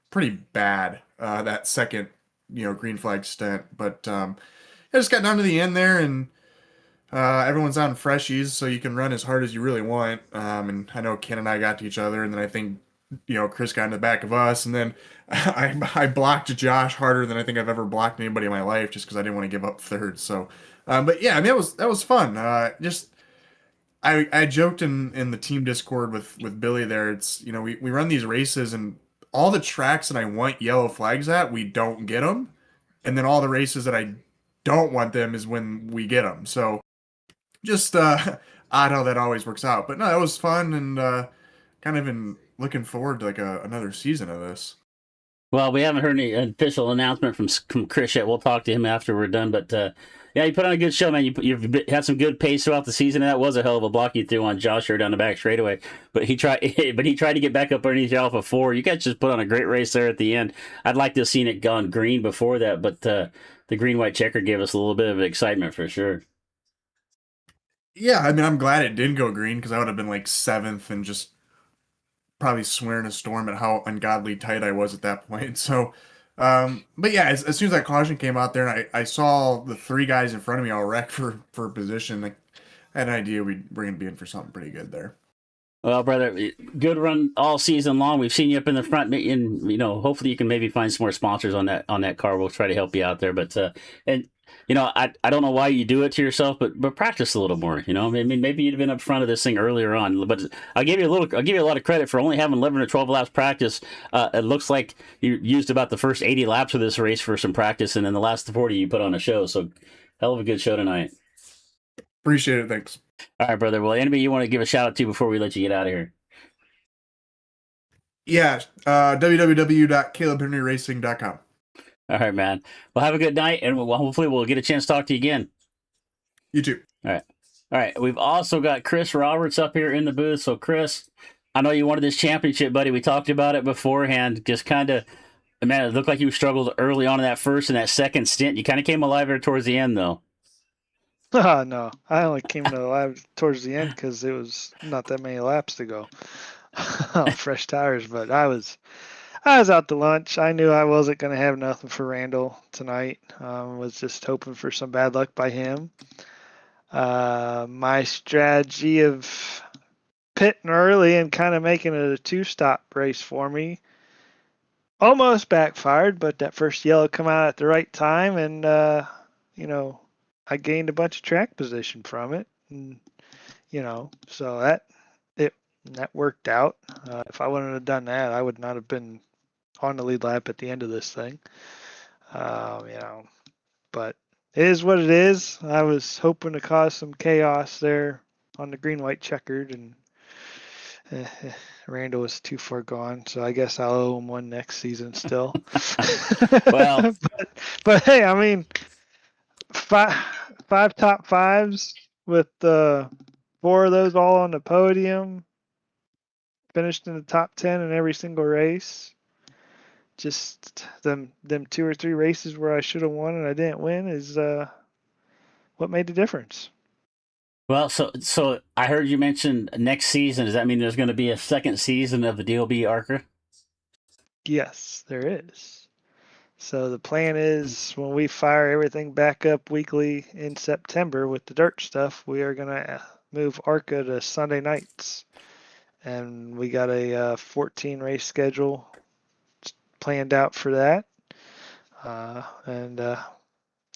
pretty bad that second green flag stint. But I just got down to the end there, and everyone's on freshies, so you can run as hard as you really want. And I know Ken and I got to each other, and then I think Chris got in the back of us, and then I blocked Josh harder than I think I've ever blocked anybody in my life, just because I didn't want to give up third. So, but yeah, I mean that was fun. I joked in the team Discord with Billy there. It's we run these races, and all the tracks that I want yellow flags at, we don't get them, and then all the races that I don't want them is when we get them. So just odd how that always works out. But no, it was fun, and kind of been looking forward to another season of this. Well, we haven't heard any official announcement from Chris yet. We'll talk to him after we're done. But yeah, you put on a good show, man. You've had some good pace throughout the season, and that was a hell of a block you threw on Josh here down the back straightaway. But he tried to get back up underneath your Alpha 4. You guys just put on a great race there at the end. I'd like to have seen it gone green before that, but the green-white checker gave us a little bit of excitement for sure. Yeah, I mean, I'm glad it didn't go green, because I would have been like 7th and just probably swearing a storm at how ungodly tight I was at that point. So, but yeah, as soon as that caution came out there, and I saw the 3 guys in front of me all wreck for position, I had an idea we're going to be in for something pretty good there. Well, brother, good run all season long. We've seen you up in the front, and hopefully you can maybe find some more sponsors on that car. We'll try to help you out there. But I don't know why you do it to yourself, but practice a little more. I mean, maybe you'd have been up front of this thing earlier on. But I'll give you a lot of credit for only having 11 or 12 laps practice. It looks like you used about the first 80 laps of this race for some practice, and then the last 40 you put on a show. So, hell of a good show tonight. Appreciate it. Thanks. All right, brother. Well, anybody you want to give a shout out to before we let you get out of here? Yeah, www.calebhenryracing.com. All right, man. Well, have a good night, and hopefully we'll get a chance to talk to you again. You too. All right. We've also got Chris Roberts up here in the booth. So, Chris, I know you wanted this championship, buddy. We talked about it beforehand. Just kind of, man, it looked like you struggled early on in that first and that second stint. You kind of came alive there towards the end, though. No, I only came alive towards the end because it was not that many laps to go. Fresh tires, but I was out to lunch. I knew I wasn't going to have nothing for Randall tonight. Was just hoping for some bad luck by him. My strategy of pitting early and kind of making it a two-stop race for me. Almost backfired, but that first yellow come out at the right time, and I gained a bunch of track position from it, and so that worked out. If I wouldn't have done that, I would not have been on the lead lap at the end of this thing. But it is what it is. I was hoping to cause some chaos there on the green-white checkered, and Randall was too far gone, so I guess I'll owe him one next season still. Well, but hey, I mean, five top fives with 4 of those all on the podium. Finished in the top 10 in every single race. Just them 2 or 3 races where I should have won and I didn't win is what made the difference. well, so I heard you mention next season. Does that mean there's going to be a second season of the DLB Arca? Yes, there is. So the plan is when we fire everything back up weekly in September with the dirt stuff, we are going to move Arca to Sunday nights. And we got a 14 race schedule planned out for that. And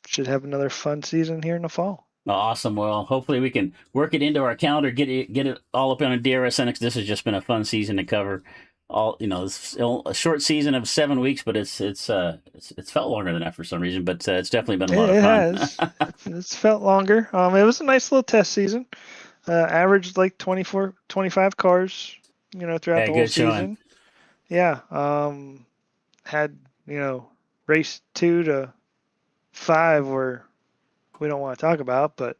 should have another fun season here in the fall. Awesome. Well, hopefully we can work it into our calendar, get it all up on a DRSN. 'Cause this has just been a fun season to cover. It's a short season of 7 weeks, but it's felt longer than that for some reason. But it's definitely been a lot of fun. It has. It's felt longer. It was a nice little test season. Averaged like 24, 25 cars, throughout the whole season. Yeah. Had, race 2 to 5 were we don't want to talk about, but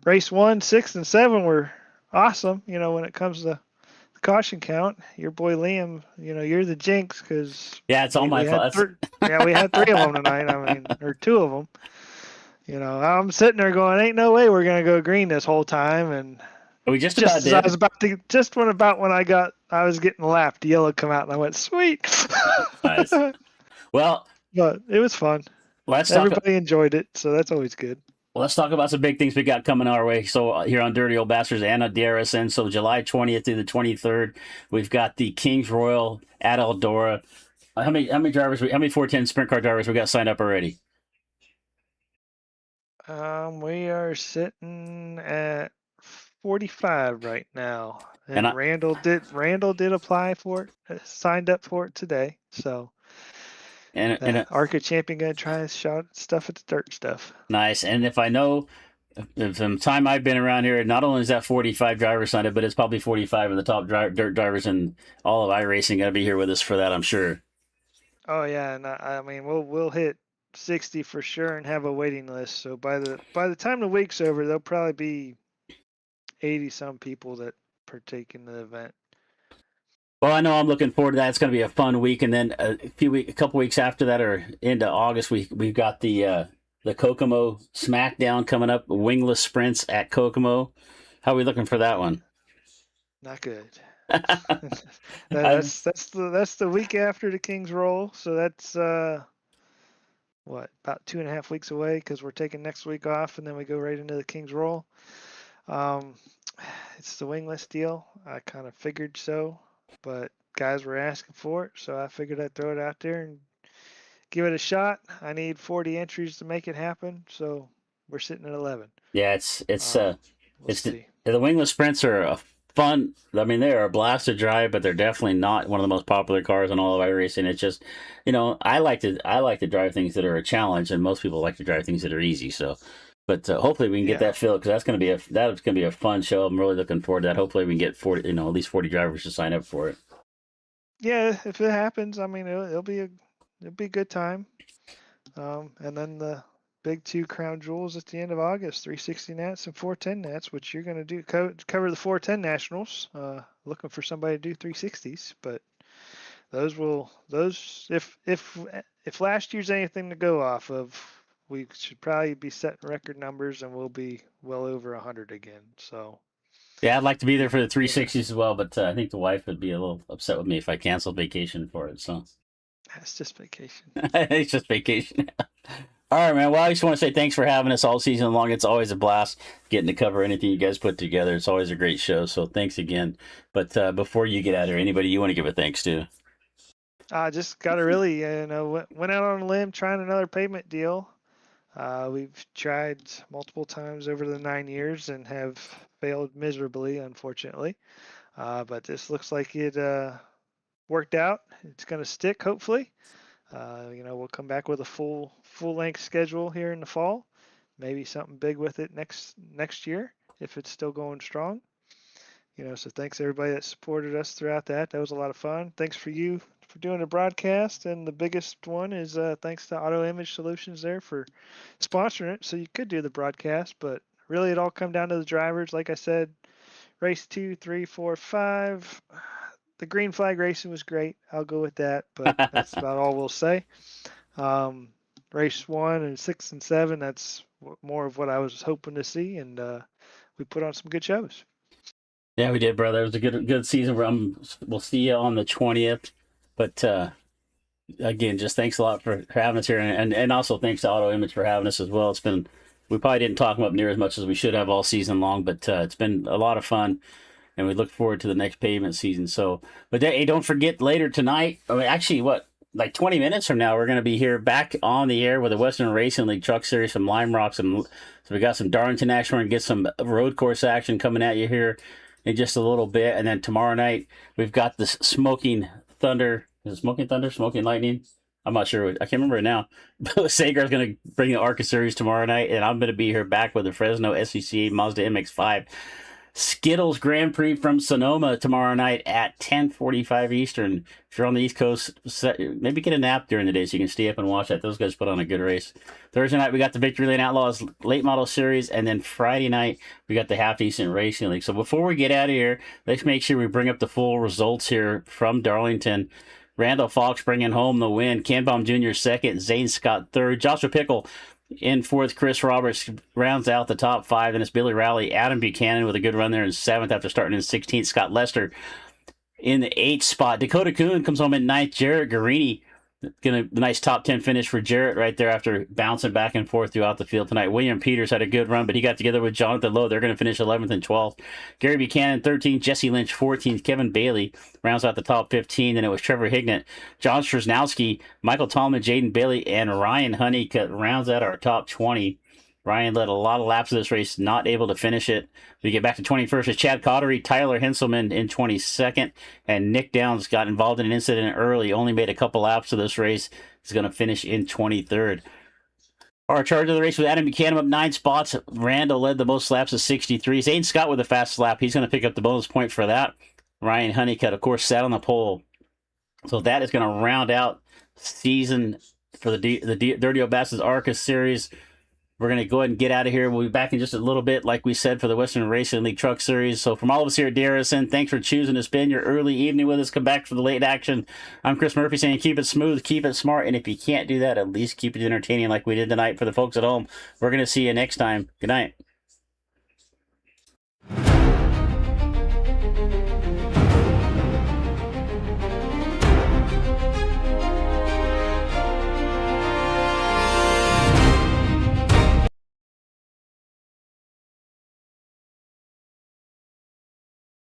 race 1, 6, and 7 were awesome. When it comes to the caution count, your boy Liam, you're the jinx because it's all my fault. We had 3 of them tonight. I mean, or 2 of them. I'm sitting there going, ain't no way we're gonna go green this whole time, and we just about did. I was about to when I was getting lapped, the yellow come out, and I went, sweet. Nice. Well, but it was fun. Everybody enjoyed it, so that's always good. Well, let's talk about some big things we got coming our way. So here on Dirty Old Bastards and on DRSN. So July 20th through the 23rd, we've got the Kings Royal at Eldora. How many drivers? How many 410 sprint car drivers we got signed up already? We are sitting at 45 right now, and Randall did apply for it, signed up for it today. So. And Arca champion gonna try and shot stuff at the dirt stuff. Nice. And if I know, from the time I've been around here, not only is that 45 drivers signed up, but it's probably 45 of the top dirt drivers in all of iRacing gonna be here with us for that, I'm sure. Oh yeah, and I mean we'll hit 60 for sure and have a waiting list. So by the time the week's over, there'll probably be 80 some people that partake in the event. Well, I know I'm looking forward to that. It's going to be a fun week, and then a couple weeks after that, or into August, we've got the Kokomo Smackdown coming up. Wingless sprints at Kokomo. How are we looking for that one? Not good. that's the week after the Kings Roll, so that's about 2.5 weeks away because we're taking next week off, and then we go right into the Kings Roll. It's the wingless deal. I kind of figured so. But guys were asking for it, so I figured I'd throw it out there and give it a shot. I need 40 entries to make it happen, so we're sitting at 11. Yeah, the wingless sprints are a fun. I mean, they are a blast to drive, but they're definitely not one of the most popular cars in all of iRacing. It's just, I like to drive things that are a challenge, and most people like to drive things that are easy. So. But hopefully we can get that filled because that's going to be a fun show. I'm really looking forward to that. Hopefully we can get 40, at least 40 drivers to sign up for it. Yeah, if it happens, I mean it'll be a good time. And then the big 2 crown jewels at the end of August, 360 Nats and 410 Nats, which you're going to do cover the 410 Nationals. Looking for somebody to do 360s, but those if last year's anything to go off of. We should probably be setting record numbers, and we'll be well over 100 again. So, yeah, I'd like to be there for the 360s as well, but I think the wife would be a little upset with me if I canceled vacation for it. So, that's just vacation. It's just vacation. All All right, man. Well, I just want to say thanks for having us all season long. It's always a blast getting to cover anything you guys put together. It's always a great show. So thanks again. But before you get out of here, anybody you want to give a thanks to? I just got to really, went out on a limb trying another payment deal. We've tried multiple times over the 9 years and have failed miserably, unfortunately. But this looks like it worked out. It's going to stick, hopefully. We'll come back with a full length schedule here in the fall. Maybe something big with it next year if it's still going strong. So thanks everybody that supported us throughout that. That was a lot of fun. Thanks for you for doing the broadcast, and the biggest one is thanks to Auto Image Solutions there for sponsoring it, so you could do the broadcast. But really, it all come down to the drivers. Like I said, race 2, 3, 4, 5. The green flag racing was great. I'll go with that, but that's about all we'll say. Race 1 and 6 and 7, that's more of what I was hoping to see, and we put on some good shows. Yeah, we did, brother. It was a good season. We'll see you on the 20th. But again, just thanks a lot for having us here, and also thanks to Auto Image for having us as well. We probably didn't talk about near as much as we should have all season long, but it's been a lot of fun. And we look forward to the next pavement season. So, but hey, don't forget later tonight. I mean, actually, like 20 minutes from now, we're going to be here back on the air with the Western Racing League Truck Series from Lime Rock. So we got some Darlington action. We're going to get some road course action coming at you here in just a little bit. And then tomorrow night, we've got this Smoking Thunder. Is it Smoking Thunder? Smoking Lightning? I'm not sure. I can't remember it now. But Sagar's going to bring the Arca Series tomorrow night. And I'm going to be here back with the Fresno SCCA Mazda MX-5 Skittles Grand Prix from Sonoma tomorrow night at 10:45 Eastern. If you're on the East Coast, maybe get a nap during the day so you can stay up and watch that. Those guys put on a good race. Thursday night, we got the Victory Lane Outlaws Late Model Series. And then Friday night, we got the Half Decent Racing League. So before we get out of here, let's make sure we bring up the full results here from Darlington. Randall Fox bringing home the win. Ken Baum Jr. second. Zane Scott third. Joshua Pickle in fourth. Chris Roberts rounds out the top 5. Then it's Billy Rowley. Adam Buchanan with a good run there in 7th after starting in 16th. Scott Lester in the 8th spot. Dakota Kuhn comes home in 9th. Jarrett Guarini, the nice top 10 finish for Jarrett right there after bouncing back and forth throughout the field tonight. William Peters had a good run, but he got together with Jonathan Lowe. They're going to finish 11th and 12th. Gary Buchanan 13th. Jesse Lynch 14th. Kevin Bailey rounds out the top 15. Then it was Trevor Hignett, John Strasnowski, Michael Tallman, Jaden Bailey, and Ryan Honeycutt rounds out our top 20. Ryan led a lot of laps of this race, not able to finish it. We get back to 21st with Chad Cottery, Tyler Henselman in 22nd, and Nick Downs got involved in an incident early, only made a couple laps of this race. He's going to finish in 23rd. Our charge of the race with Adam Buchanan up 9 spots. Randall led the most laps of 63. Zane Scott with the fastest lap. He's going to pick up the bonus point for that. Ryan Honeycutt, of course, sat on the pole. So that is going to round out season for the Dirty Old Bastards Arca Series. We're going to go ahead and get out of here. We'll be back in just a little bit, like we said, for the Western Racing League Truck Series. So from all of us here at DRSN, thanks for choosing to spend your early evening with us. Come back for the late action. I'm Chris Murphy saying keep it smooth, keep it smart, and if you can't do that, at least keep it entertaining like we did tonight for the folks at home. We're going to see you next time. Good night.